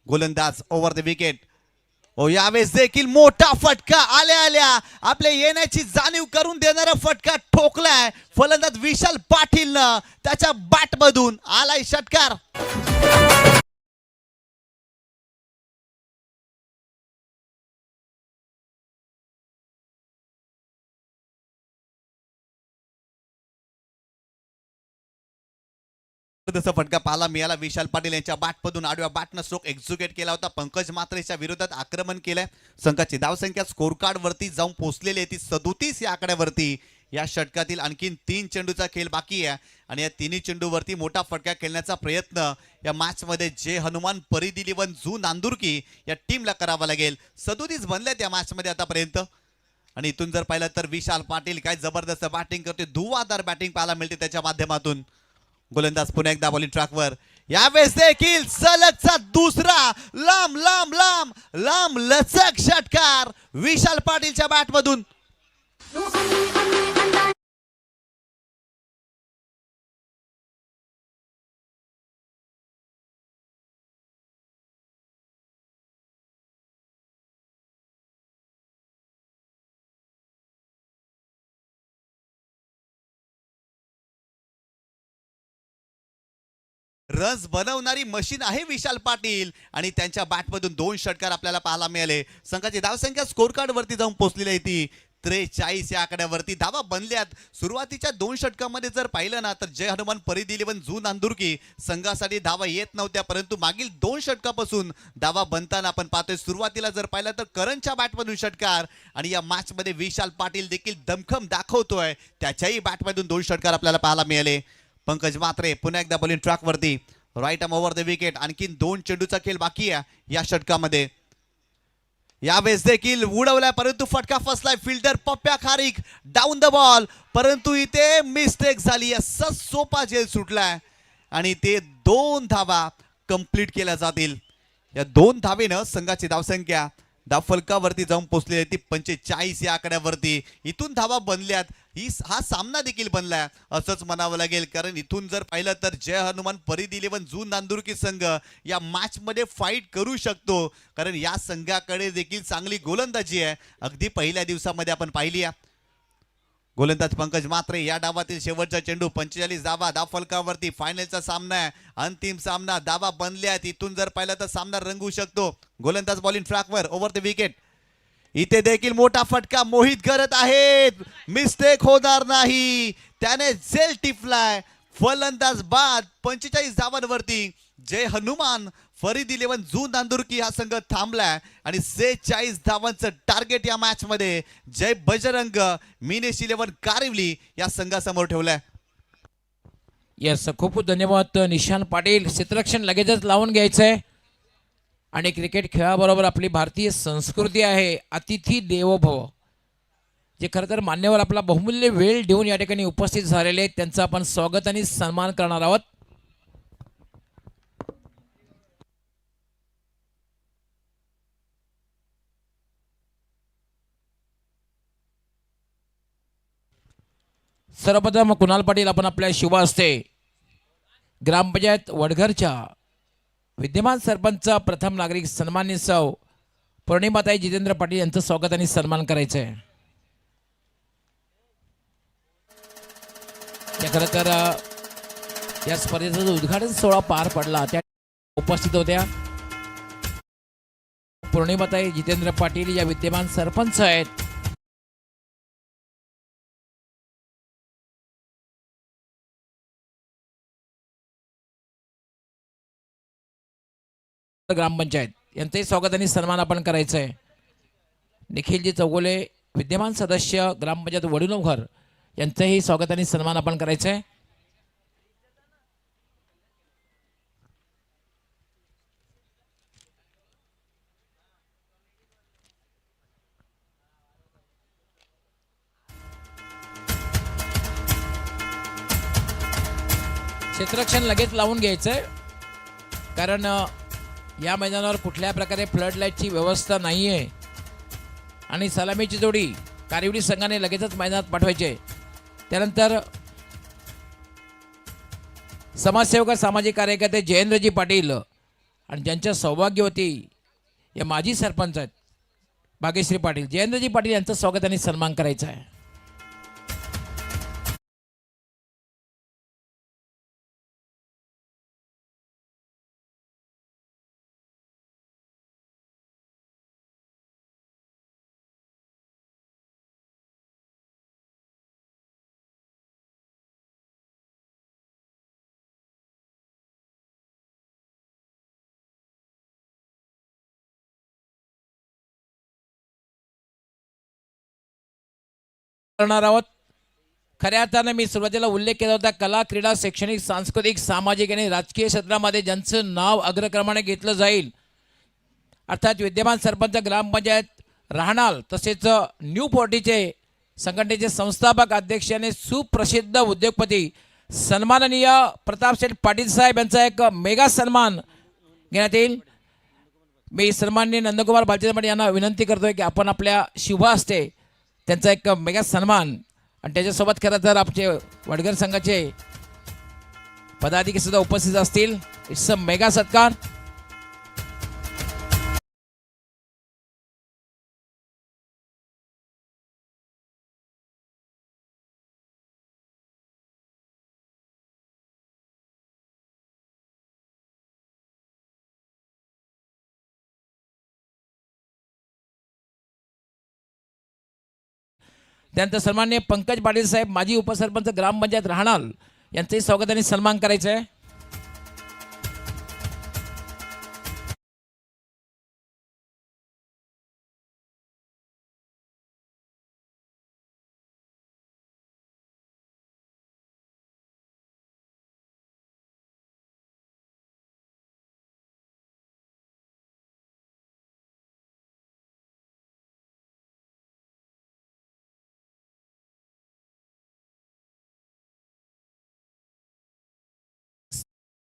गोलंदाज ओव्हर द विकेट हो. यावेळेस देखील मोठा फटका आल्या आल्या आपल्या येण्याची जाणीव करून देणारा फटका ठोकलाय फलंदाज विशाल पाटीलनं. त्याच्या बॅटमधून आलाय षटकार. फटका पाहायला मिळाला. विशाल पाटील यांच्या बॅटमधून आडव्या बॅटनं स्ट्रोक एक्झिक्यूट केला होता. पंकज मात्रेच्या विरोधात आक्रमण केलंय. संघाची धावसंख्या स्कोर कार्ड वरती जाऊन पोहोचलेली आहे ती 37 या आकड्यावरती. या षटकातील आणखीन 3 चेंडूचा खेळ बाकी आहे आणि या तिन्ही चेंडूवरती मोठा फटका खेळण्याचा प्रयत्न या मॅच मध्ये जे हनुमान परिधी 11 जू नांदुरकी या टीमला करावा लागेल. 37 बनल्यात या मॅच मध्ये आतापर्यंत आणि इथून जर पाहिलं तर विशाल पाटील काय जबरदस्त बॅटिंग करते. धुवाधार बॅटिंग पाहायला मिळते त्याच्या माध्यमातून. गोलंदाज पुन्हा एकदा बॉलिंग ट्रॅकवर. यावेळेस देखील सलगचा दुसरा लांब लांब लांब लांब लचक षटकार विशाल पाटीलच्या बॅटमधून. रन्स बनवणारी मशीन आहे विशाल पाटील आणि त्यांच्या बॅटमधून 2 षटकार आपल्याला पाहायला मिळाले. संघाची धावसंख्या स्कोर कार्ड वरती जाऊन पोहोचलेली आहे ती 43 या आकड्यावरती धावा बनल्यात. सुरुवातीच्या 2 षटकामध्ये जर पाहिलं ना तर जय हनुमान परिधी 11 जू नांदुर्की संघासाठी धावा येत नव्हत्या, परंतु मागील 2 षटकापासून धावा बनताना आपण पाहतोय. सुरुवातीला जर पाहिलं तर करणच्या बॅटमधून षटकार आणि या मॅचमध्ये विशाल पाटील देखील दमखम दाखवतोय. त्याच्याही बॅटमधून 2 षटकार आपल्याला पाहायला मिळाले. पंकज म्हात्रे पुन्हा एकदा बॉलिंग ट्रॅकवरती. Right arm over the wicket. आणखीन 2 चेंडूचा खेळ बाकी आहे या षटकामध्ये. यावेळेस देखील उडवलाय परंतु फटका फसलाय. फिल्डर पप्प्या खारीक डाऊन द बॉल, परंतु इथे मिस्टेक झाली. असा सोपा झेल सुटलाय आणि ते 2 धावा कंप्लीट केल्या जातील. या 2 धावेनं संघाची धावसंख्या धावफलकावरती जाऊन पोहोचली आहे ती 45 या आकड्यावरती. इथून धावा बनल्यात. हा सामना देखील बनलाय असंच म्हणावं लागेल, कारण इथून जर पाहिलं तर जय हनुमान परिधी 11 जून नांदुर्की संघ या मॅच मध्ये फाईट करू शकतो, कारण या संघाकडे देखील चांगली गोलंदाजी आहे. अगदी पहिल्या दिवसामध्ये आपण पाहिली आहे. गोलंदाज पंकज म्हात्रे या डावातील शेवटचा चेंडू. 45 धावा धावफलकावरती. फायनलचा सामना आहे, अंतिम सामना. धावा बनल्यात. इथून जर पाहिलं तर सामना रंगू शकतो. गोलंदाज बॉलिंग ट्रॅकवर ओव्हर द विकेट. इथे देखील मोठा फटका मोहित करत आहेत. मिस्टेक होणार नाही. त्याने झेल टिपलाय. फलंदाज बाद. 45 धावांवरती जय हनुमान फरीद 11 जून नांदुर्की हा संघ थांबलाय आणि 46 धावांचं टार्गेट या मॅच मध्ये जय बजरंग मिनेश 11 कारिवली या संघासमोर ठेवलंय. यस, खूप धन्यवाद निशांत पाटील. क्षेत्ररक्षण लगेचच लावून घ्यायचंय. आणि क्रिकेट खेळाबरोबर आपली भारतीय संस्कृती आहे अतिथी देवो भव, जे खरं तर मान्यवर आपला बहुमूल्य वेळ देऊन या ठिकाणी उपस्थित झालेले आहेत. त्यांचं आपण स्वागत आणि सन्मान करणार आहोत. सर्वप्रथम कुणाल पाटील आपण आपल्या शुभ हस्ते ग्रामपंचायत वडघरच्या विद्यमान सरपंच प्रथम नागरिक सन्माननीय सौ पौर्णिमाताई जितेंद्र पाटील यांचं स्वागत आणि सन्मान करायचं आहे. त्या खरं तर या स्पर्धेचा उद्घाटन सोहळा पार पडला त्या उपस्थित होत्या. पौर्णिमाताई जितेंद्र पाटील या विद्यमान सरपंच आहेत. ग्रामपंचायत यांचंही स्वागत आणि सन्मान आपण करायचं आहे. निखिलजी चौगुले विद्यमान सदस्य ग्रामपंचायत वडुनवघर यांचंही स्वागत आणि सन्मान आपण करायचं आहे. क्षेत्ररक्षण लगेच लावून घ्यायचंय, कारण या मैदानावर कुठल्या प्रकारे फ्लड लाईटची व्यवस्था नाही आहे आणि सलामीची जोडी कारिवली संघाने लगेचच मैदानात पाठवायचे. त्यानंतर समाजसेवक सामाजिक कार्यकर्ते जयेंद्रजी पाटील आणि ज्यांच्या सौभाग्यवती या माजी सरपंच आहेत भाग्यश्री पाटील, जयेंद्रजी पाटील यांचं स्वागत आणि सन्मान करायचा आहे. करणार आहोत. खऱ्या अर्थानं मी सुरुवातीला उल्लेख केला होता, कला क्रीडा शैक्षणिक सांस्कृतिक सामाजिक आणि राजकीय क्षेत्रामध्ये ज्यांचं नाव अग्रक्रमाने घेतलं जाईल, अर्थात विद्यमान सरपंच ग्रामपंचायत राहणार तसेच न्यू फोर्टीचे संघटनेचे संस्थापक अध्यक्ष आणि सुप्रसिद्ध उद्योगपती सन्माननीय प्रतापशेठ पाटील साहेब यांचा एक मेगा सन्मान घेण्यात येईल. मी सन्माननीय नंदकुमार बालचंद्र यांना विनंती करतोय की आपण आपल्या शुभ हस्ते त्यांचा एक मेगा सन्मान आणि त्याच्यासोबत खरं तर आमचे वडघर संघाचे पदाधिकारी सुद्धा उपस्थित असतील. इट्स अ मेगा सत्कार. त्यानंतर सन्माननीय पंकज पाटील साहेब माजी उपसरपंच ग्रामपंचायत राहणार यांचंही स्वागत आणि सन्मान करायचं आहे.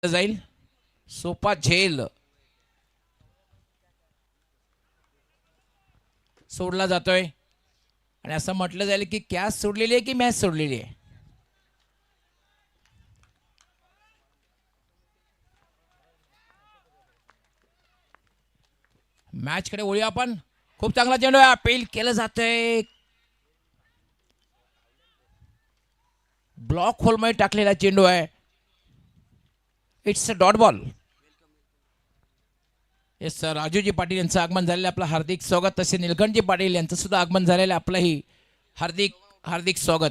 जाईल सोपा झेल सोडला जातोय आणि असं म्हटलं जाईल की कॅच सोडलेली आहे की मॅच सोडलेली आहे. मॅच कडे वळूया आपण. खूप चांगला चेंडू आहे, अपील केलं जातंय. ब्लॉक होलमध्ये टाकलेला चेंडू आहे. It's a dot ball. Yes sir, Rajuji Patil यांचं आगमन झालेलं आपलं हार्दिक स्वागत. तसे निलकंठजी पाटील यांचं सुद्धा आगमन झालेलं आपलंही हार्दिक हार्दिक स्वागत.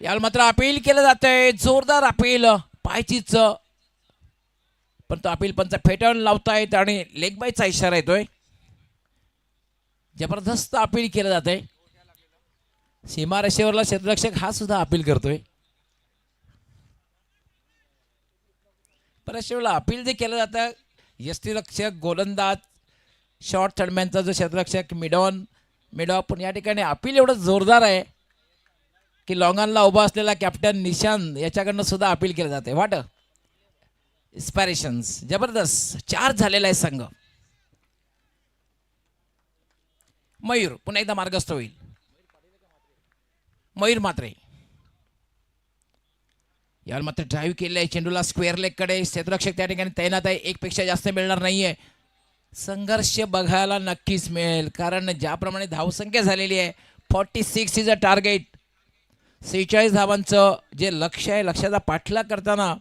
याला मात्र अपील केलं जातंय, जोरदार अपील, पायचीच, पण तो अपील पंच फेटाळून लावतायत आणि लेग बायचा इशारा येतोय. जबरदस्त अपील केलं जात आहे. सीमारेषेवरला क्षेत्ररक्षक हा सुद्धा अपील करतोय. बऱ्याच वेळेला अपील जे केलं जातं, यष्टीरक्षक, गोलंदाज, शॉर्ट थर्डमॅनचा जो क्षेत्ररक्षक, मिडॉन पण या ठिकाणी अपील एवढं जोरदार आहे की लॉंगॉनला उभा असलेला कॅप्टन निशांत याच्याकडनं सुद्धा अपील केलं जाते. वाट इन्स्पायरेशन्स जबरदस्त. चार्ज झालेला आहे संघ. मयूर पुन्हा एकदा मार्गस्थ होईल. मयूर मात्रे याला मात्र ड्राईव्ह केले आहे चेंडूला स्क्वेअर लेग कडे. क्षेत्ररक्षक त्या ठिकाणी तैनात आहे. एक पेक्षा जास्त मिळणार नाहीये. संघर्ष बघायला नक्कीच मिळेल, कारण ज्याप्रमाणे धावसंख्या झालेली आहे 46 इज अ टार्गेट. 46 धावांचं जे लक्ष्य आहे, लक्ष्याचा पाठलाग करताना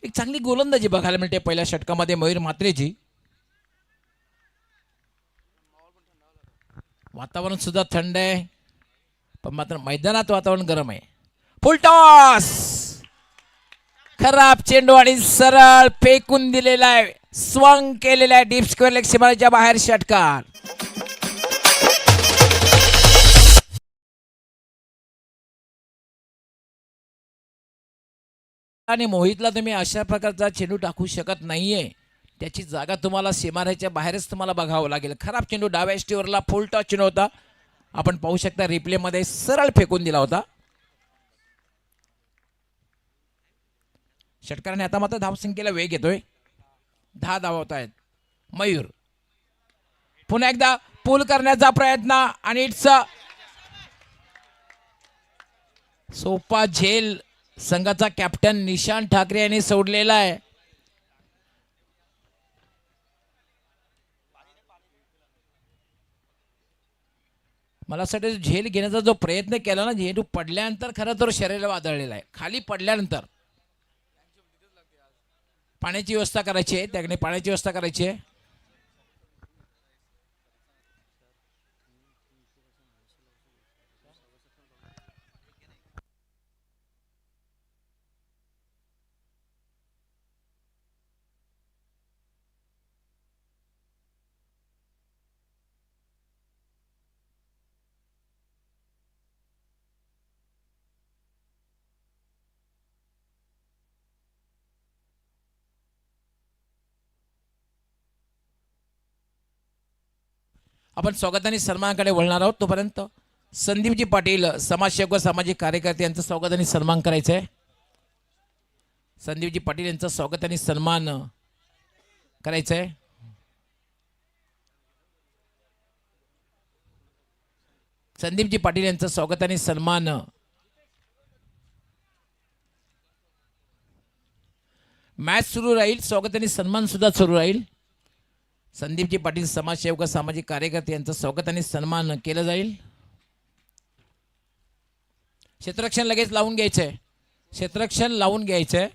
एक चांगली गोलंदाजी बघायला मिळते पहिल्या षटकामध्ये मयूर म्हात्रेची. वातावरण सुद्धा थंड आहे, पण मात्र मैदानात वातावरण गरम आहे. फुल टॉस, खराब चेंडू आणि सरळ फेकून दिलेला आहे. स्वंग केलेला आहे डीप स्क्वेअर लेग सीमारेच्या बाहेर षटकार. आणि मोहितला तुम्ही अशा प्रकारचा चेंडू टाकू शकत नाहीये. त्याची जागा तुम्हाला सीमारेच्या बाहेरच तुम्हाला बघावं लागेल. खराब चेंडू डाव्या एष्टीवरला फुल टॉस चेंडू होता. आपण पाहू शकता रिप्ले मध्ये सरळ फेकून दिला होता. षटकाराने आता मात्र धावसंख्येला वेग येतोय. 10 धावत आहेत. मयूर पुन्हा एकदा पूल करण्याचा प्रयत्न आणि इट्स सोपा झेल संघाचा कॅप्टन निशांत ठाकरे यांनी सोडलेला आहे. मला असं वाटतं झेल घेण्याचा जो प्रयत्न केला ना, झेंडू पडल्यानंतर खरं तर शरीराला आदळलेला आहे. खाली पडल्यानंतर पाण्याची व्यवस्था करायची आहे, त्याकडे पाण्याची व्यवस्था करायची आहे. आपण स्वागत आणि सन्मानाकडे वळणार आहोत. तोपर्यंत संदीपजी पाटील समाजसेवक व सामाजिक कार्यकर्ते यांचं स्वागत आणि सन्मान करायचं आहे. संदीपजी पाटील यांचं स्वागत आणि सन्मान करायचं आहे. संदीपजी पाटील यांचं स्वागत आणि सन्मान. मॅच सुरू राहील, स्वागत आणि सन्मान सुद्धा सुरू राहील. संदीपजी पाटील समाजसेवक सामाजिक कार्यकर्ते यांचं स्वागत आणि सन्मान केलं जाईल. क्षेत्ररक्षण लगेच लावून घ्यायचंय. क्षेत्ररक्षण लावून घ्यायचंय.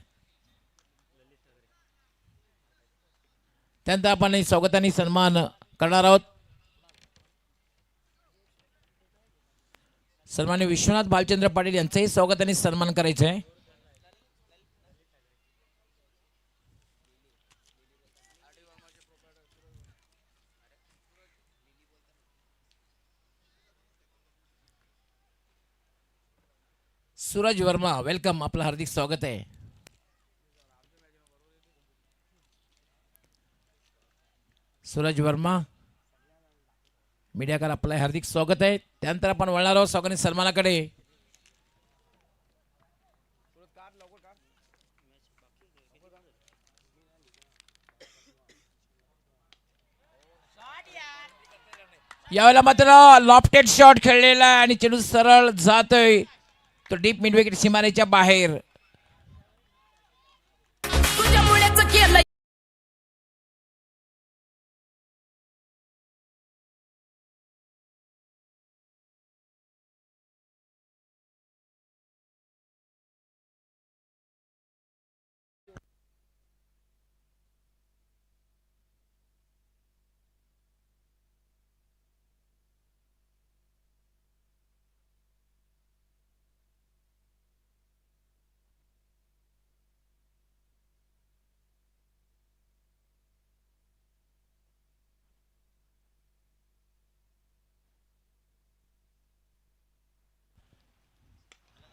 त्यानंतर आपण स्वागताने सन्मान करणार आहोत. सन्माननीय विश्वनाथ भालचंद्र पाटील यांचंही स्वागताने सन्मान करायचं आहे. सूरज वर्मा वेलकम, आपलं हार्दिक स्वागत आहे. सूरज वर्मा मीडियाकार, आपलं हार्दिक स्वागत आहे. त्यानंतर आपण वळणार आहोत स्वागताने सन्मानाकडे. यावेळेला मात्र लॉफ्टेड शॉट खेळलेला आहे आणि चेंडू सरळ जातोय तो डीप मिड विकेट सीमारेच्या बाहेर.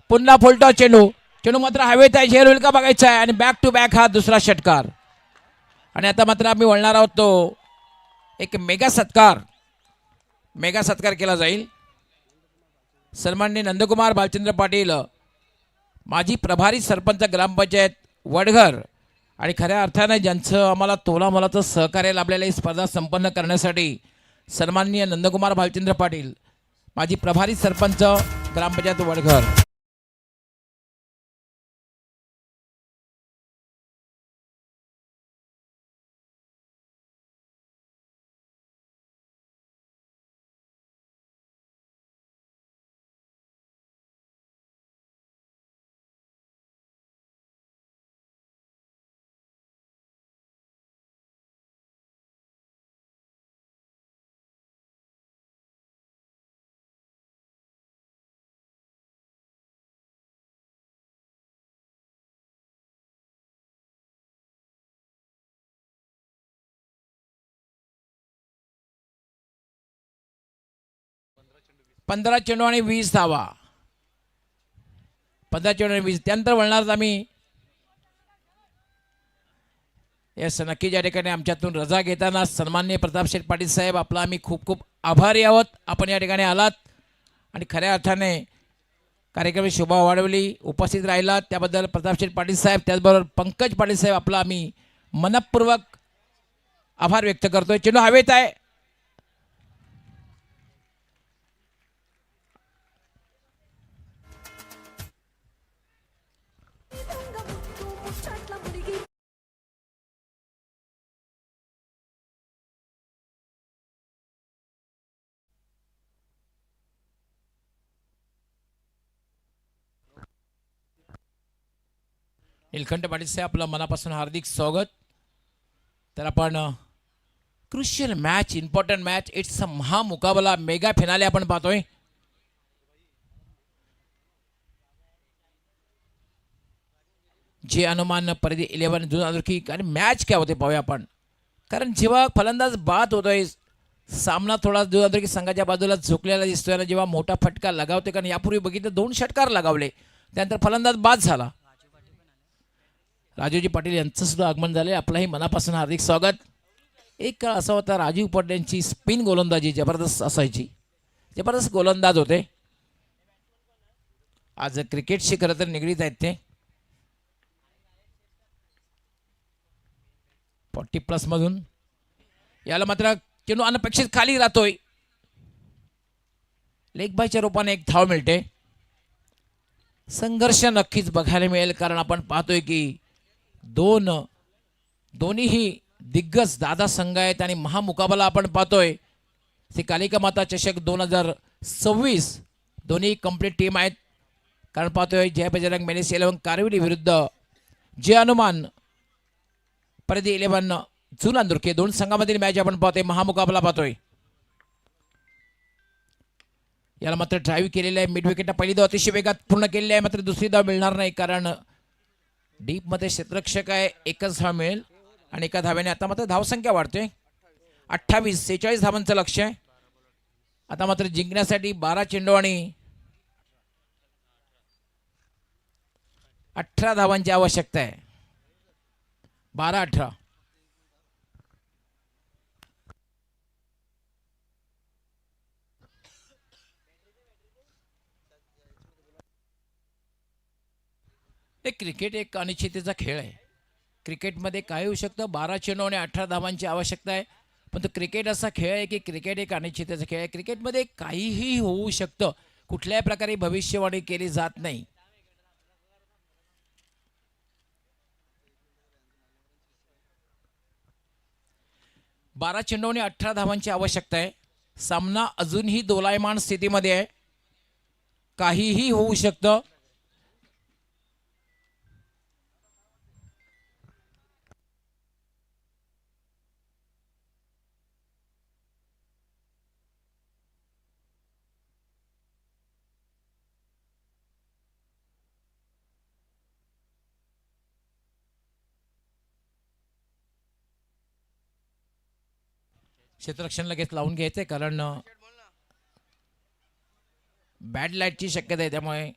पुन्हा फुलटॉ चेंडू, चेंडू मात्र हवेत आहे, झेल होईल का बघायचा आहे आणि बॅक टू बॅक हा दुसरा षटकार. आणि आता मात्र आम्ही वळणार आहोत तो एक मेगा सत्कार केला जाईल. सन्माननीय नंदकुमार भालचंद्र पाटील, माजी प्रभारी सरपंच ग्रामपंचायत वडघर, आणि खऱ्या अर्थाने ज्यांचं आम्हाला तोलामोलाचं सहकार्य लाभलेलं ही स्पर्धा संपन्न करण्यासाठी सन्माननीय नंदकुमार भालचंद्र पाटील, माजी प्रभारी सरपंच ग्रामपंचायत वडघर. पंधरा चेंडू आणि 20 धावा. 15 चेंडू आणि 20. त्यानंतर वळणार आम्ही. येस, नक्की या ठिकाणी आमच्यातून रजा घेताना सन्माननीय प्रताप शेठ पाटील साहेब, आपला आम्ही खूप खूप आभारी आहोत. आपण या ठिकाणी आलात आणि खऱ्या अर्थाने कार्यक्रम शोभा वाढवली, उपस्थित राहिलात त्याबद्दल प्रताप शेठ पाटील साहेब, त्याचबरोबर पंकज पाटील साहेब, आपला आम्ही मनपूर्वक आभार व्यक्त करतोय. चेंडू हवेत आहे. नीलकंठ पाटील साहेब, आपलं मनापासून हार्दिक स्वागत. तर आपण crucial match, important match, it's a महामुकाबला, मेगा फिनाले आपण पाहतोय. जे अनुमान परिधी 11 जुना की आणि मॅच काय होते पाहूया आपण. कारण जेव्हा फलंदाज बाद होतोय, सामना थोडा दुधादुखी संघाच्या बाजूला झुकलेला दिसतोय ना, जेव्हा मोठा फटका लगावते, कारण यापूर्वी बघितलं 2 षटकार लगावले, त्यानंतर फलंदाज बाद झाला. राजूजी पाटील यांचं सुद्धा आगमन झाले, आपलाही मनापासून हार्दिक स्वागत. एक काळ असा होता, राजीव पाटील स्पिन गोलंदाजी जबरदस्त असायची, जबरदस्त गोलंदाज होते. आज क्रिकेटशी खरं तर निगडीत आहेत ते. 40+ मधून याला मात्र चेंडू अनपेक्षित खाली राहतोय. लेग बायच्या रूपाने एक धाव मिळते. संघर्ष नक्कीच बघायला मिळेल, कारण आपण पाहतोय की दोन्हीही दिग्गज दादा संघ आहेत आणि महामुकाबला आपण पाहतोय. ते कालिका माता चषक 2026 दोन्ही कंप्लीट टीम आहेत. कारण पाहतोय जय बजरंग मेनेस 11 कारविली विरुद्ध जय हनुमान परिधी 11 चुनांदुर्के दोन संघामधील मॅच आपण पाहतोय, महामुकाबला पाहतोय. याला मात्र ड्राईव्ह केलेला आहे. मिड विकेटला पहिली धाव अतिशय वेगात पूर्ण केलेली आहे, मात्र दुसरी धाव मिळणार नाही कारण डीप मध्ये क्षेत्ररक्षक आहे. एकच धाव मिळेल आणि एका धाव्याने आता मात्र धावसंख्या वाढते. 28-46 धावांचं लक्ष आहे. आता मात्र जिंकण्यासाठी 12 चेंडू आणि 18 धावांची आवश्यकता आहे. 12-18. क्रिकेट एक अनिश्चिततेचा खेळ आहे. क्रिकेटमध्ये काय होऊ शकतं. 12 चेंडू आणि 18 धावांची आवश्यकता आहे. पण तो क्रिकेट असा खेळ आहे की क्रिकेट एक अनिश्चिततेचा खेळ आहे. क्रिकेटमध्ये काहीही होऊ शकतं. कुठल्याही प्रकारे भविष्यवाणी केली जात नाही. बारा चेंडू आणि 18 धावांची आवश्यकता आहे. सामना अजूनही दोलायमान स्थितीमध्ये आहे. काहीही होऊ शकतं. क्षेत्ररक्षण लगेच लावून घ्यायचंय कारण बॅड लाईटची शक्यता आहे. त्यामुळे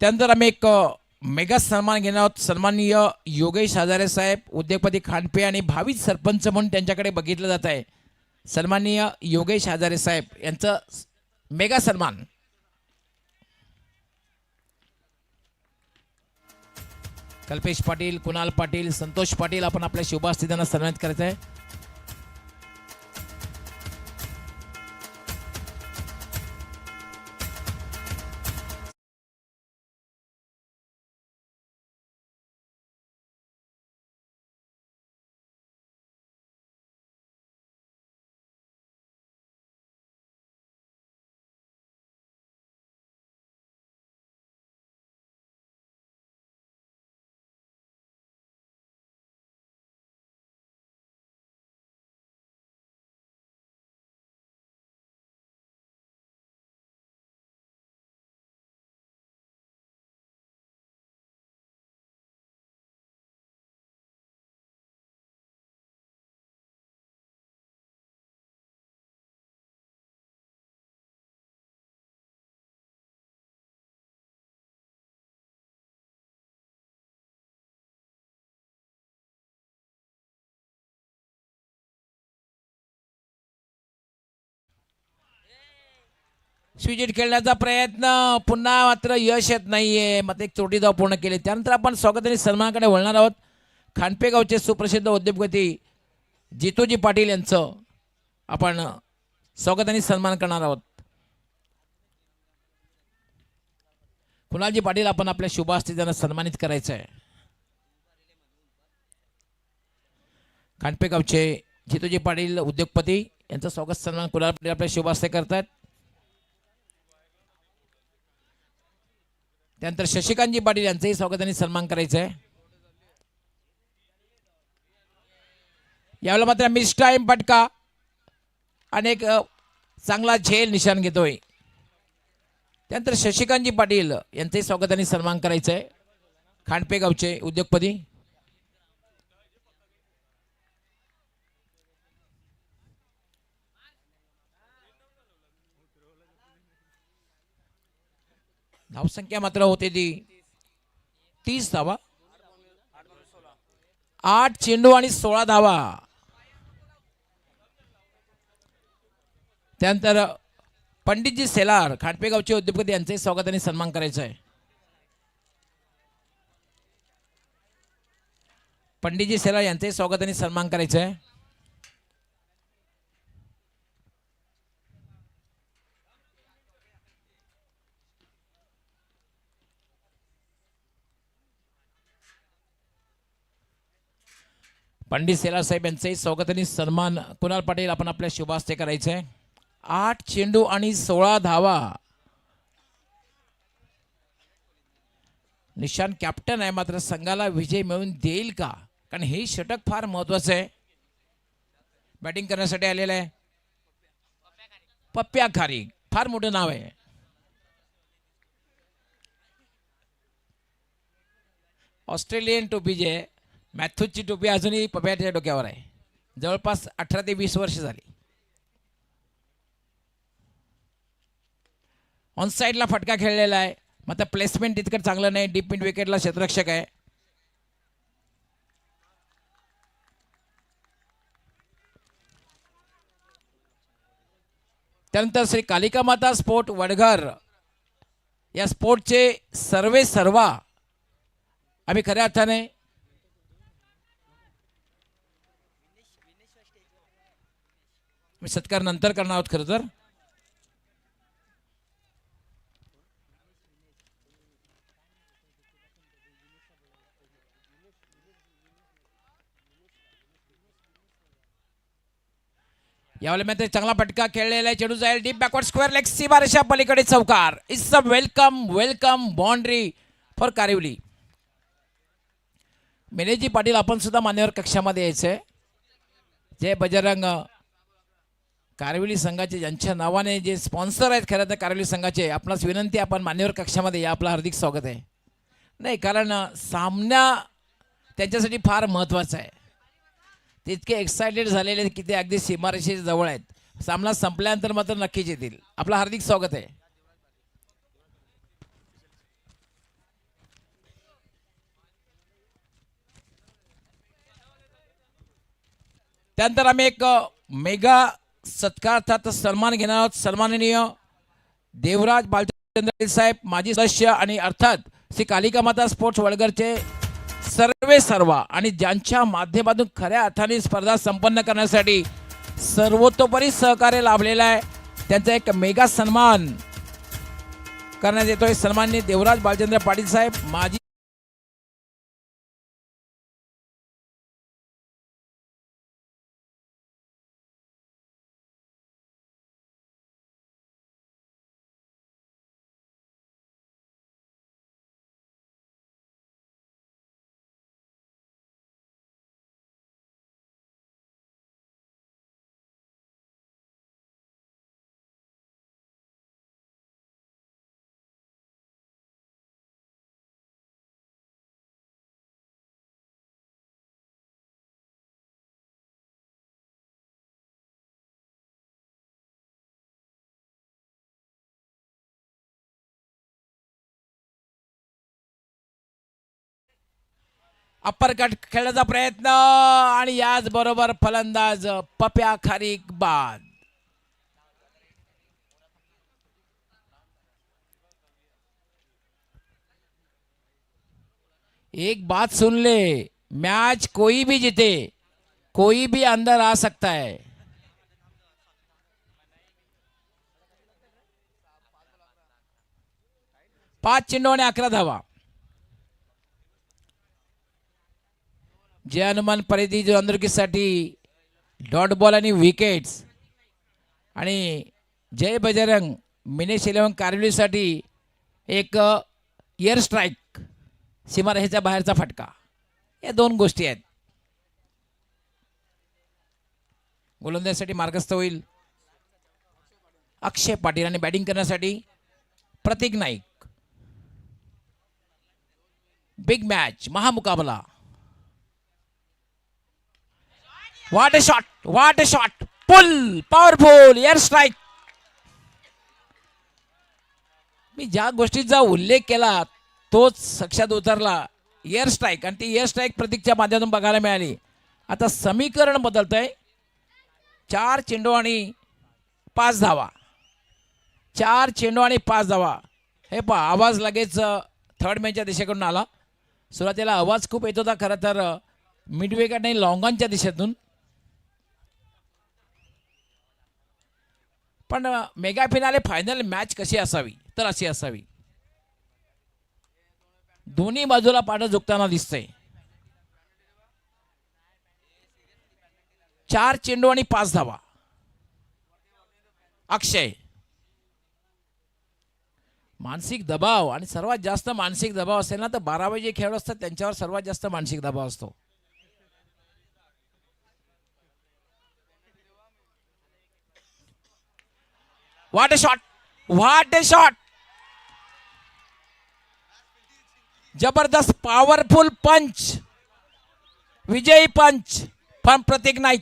त्यानंतर आम्ही एक मेगा सन्मान घेणार आहोत. सन्माननीय योगेश हजारे साहेब, उद्योगपती खांडपे आणि भावी सरपंच म्हणून त्यांच्याकडे बघितलं जात आहे. सन्माननीय योगेश हजारे साहेब यांचं मेगा सन्मान. कल्पेश पाटील, कुणाल पाटील, संतोष पाटील आपण आपल्या शुभास्थितीनं सन्मानित करायचं आहे. स्विजिट खेळण्याचा प्रयत्न पुन्हा मात्र यश येत नाहीये. मात्र एक चोटी धाव पूर्ण केली. त्यानंतर आपण स्वागत आणि सन्मानाकडे वळणार आहोत. खांडपे गावचे सुप्रसिद्ध उद्योगपती जितूजी पाटील यांचं आपण स्वागत आणि सन्मान करणार आहोत. कुणालजी पाटील आपण आपल्या शुभास्थितीनं सन्मानित करायचं आहे. खांडपे गावचे जितूजी पाटील उद्योगपती यांचं स्वागत सन्मान कुणाल पाटील आपल्या शुभास्थे करतात. त्यानंतर शशिकांतजी पाटील यांचंही स्वागत आणि सन्मान करायचं आहे. यावेळेला मात्र मिस टाइम फटका आणि एक चांगला झेल निशाण घेतोय. त्यानंतर शशिकांतजी पाटील यांचंही स्वागत आणि सन्मान करायचं आहे. खांडपे गावचे उद्योगपती. धावसंख्या मात्र होते ती 30 धावा. 8 चेंडू आणि 16 धावा. त्यानंतर पंडितजी सेलार खांडपे गावचे उद्योगपती यांचे स्वागत आणि सन्मान करायचं आहे. पंडितजी सेलार यांचे स्वागत आणि सन्मान करायचं आहे. पंडित सेलार साहेब यांचंही स्वागत आणि सन्मान कुणाल पाटील आपण आपल्या शुभास्ते करायचं आहे. 8 चेंडू आणि 16 धावा. निशांत कॅप्टन आहे, मात्र संघाला विजय मिळवून देईल का? कारण हे षटक फार महत्वाचं आहे. बॅटिंग करण्यासाठी आलेला आहे पप्प्या खारीक, फार मोठं नाव आहे. ऑस्ट्रेलियन टोपी जे आहे, मॅथ्यूजची टोपी अजूनही पप्प्याच्या डोक्यावर आहे. जवळपास 18 ते 20 वर्ष झाली. ऑन साईडला फटका खेळलेला आहे, मात्र प्लेसमेंट तितकं चांगलं नाही. डीप मिड विकेटला क्षेत्ररक्षक आहे. त्यानंतर श्री कालिका माता स्पोर्ट वडघर या स्पोर्टचे सर्वे सर्वा आम्ही खऱ्या अर्थाने सत्कार नंतर करणार आहोत. खरं तर यावेळेला मात्र चांगला फटका खेळलेला आहे. चेंडू जाईल डीप बॅकवर्ड स्क्वेअर लेग सीमारेषा पलीकडे चौकार. It's a welcome boundary for Karivali. मिनेजी पाटील आपण सुद्धा मान्यवर कक्षामध्ये यायचंय. जय बजरंग कारिवली संघाचे ज्यांच्या नावाने जे स्पॉन्सर आहेत खरं तर कारिवली संघाचे, आपणास विनंती आपण मान्यवर कक्षामध्ये या. आपलं हार्दिक स्वागत आहे. नाही कारण सामना त्यांच्यासाठी फार महत्त्वाचा आहे. ते इतके एक्सायटेड झालेले आहेत की ते अगदी सीमारेषेच्या जवळ आहेत. सामना संपल्यानंतर मात्र नक्कीच येतील. आपलं हार्दिक स्वागत आहे. त्यानंतर आम्ही एक मेगा सत्कारार्थ सन्मान घेणार आहोत. सन्माननीय देवराज बालचंद्र साहेब माजी सदस्य आणि अर्थात श्री कालिका माता स्पोर्ट्स वडघरचे सर्वे सर्वा आणि ज्यांच्या माध्यमातून खऱ्या अर्थाने स्पर्धा संपन्न करण्यासाठी सर्वतोपरी सहकार्य लाभलेला आहे, त्यांचा एक मेगा सन्मान करण्यात येतोय. सन्माननीय देवराज बालचंद्र पाटील साहेब माजी अप्पर कट खेळण्याचा प्रयत्न आणि याच बरोबर फलंदाज पप्या खारीक बाद. एक बात सुन ले, मैच कोई भी जीते कोई भी अंदर आ सकता है. पाच चेंडू आणि 11 धावा. जय हनुमान परिधी जो अंदरकीसाठी डॉट बॉल आणि विकेट्स आणि जय बजरंग मिनेश 11 कारिवलीसाठी एक एअर स्ट्राईक सीमारेषेच्या बाहेरचा फटका. या दोन गोष्टी आहेत. गोलंदाजीसाठी मार्गस्थ होईल अक्षय पाटील आणि बॅटिंग करण्यासाठी प्रतीक नाईक. बिग मॅच महामुकाबला. What a shot pull powerful air strike. मी ज्या गोष्टीचा उल्लेख केला तोच साक्षात उतरला. एअर स्ट्राईक आणि ती एअर स्ट्राईक प्रतीकच्या माध्यमातून बघायला मिळाली. आता समीकरण बदलतंय. 4 चेंडू आणि 5 धावा. 4 चेंडू आणि 5 धावा. हे पहा आवाज लगेच थर्ड मॅनच्या दिशेकडून आला. सुरुवातीला आवाज खूप येत होता खरं तर मिड विकेट आणि लॉंगॉनच्या दिशेतून, पण मेगा फिनाले फायनल मॅच कशी असावी तर अशी असावी. दोन्ही बाजूला पाठ झुकताना दिसतंय. 4 चेंडू आणि 5 धावा. अक्षय. मानसिक दबाव, आणि सर्वात जास्त मानसिक दबाव असेल ना तर 12 जे खेळाडू असतात त्यांच्यावर सर्वात जास्त मानसिक दबाव असतो. What a shot, what a shot. जबरदस्त पॉवरफुल पंच, विजयी पंच फ्रॉम प्रतीक नाईक.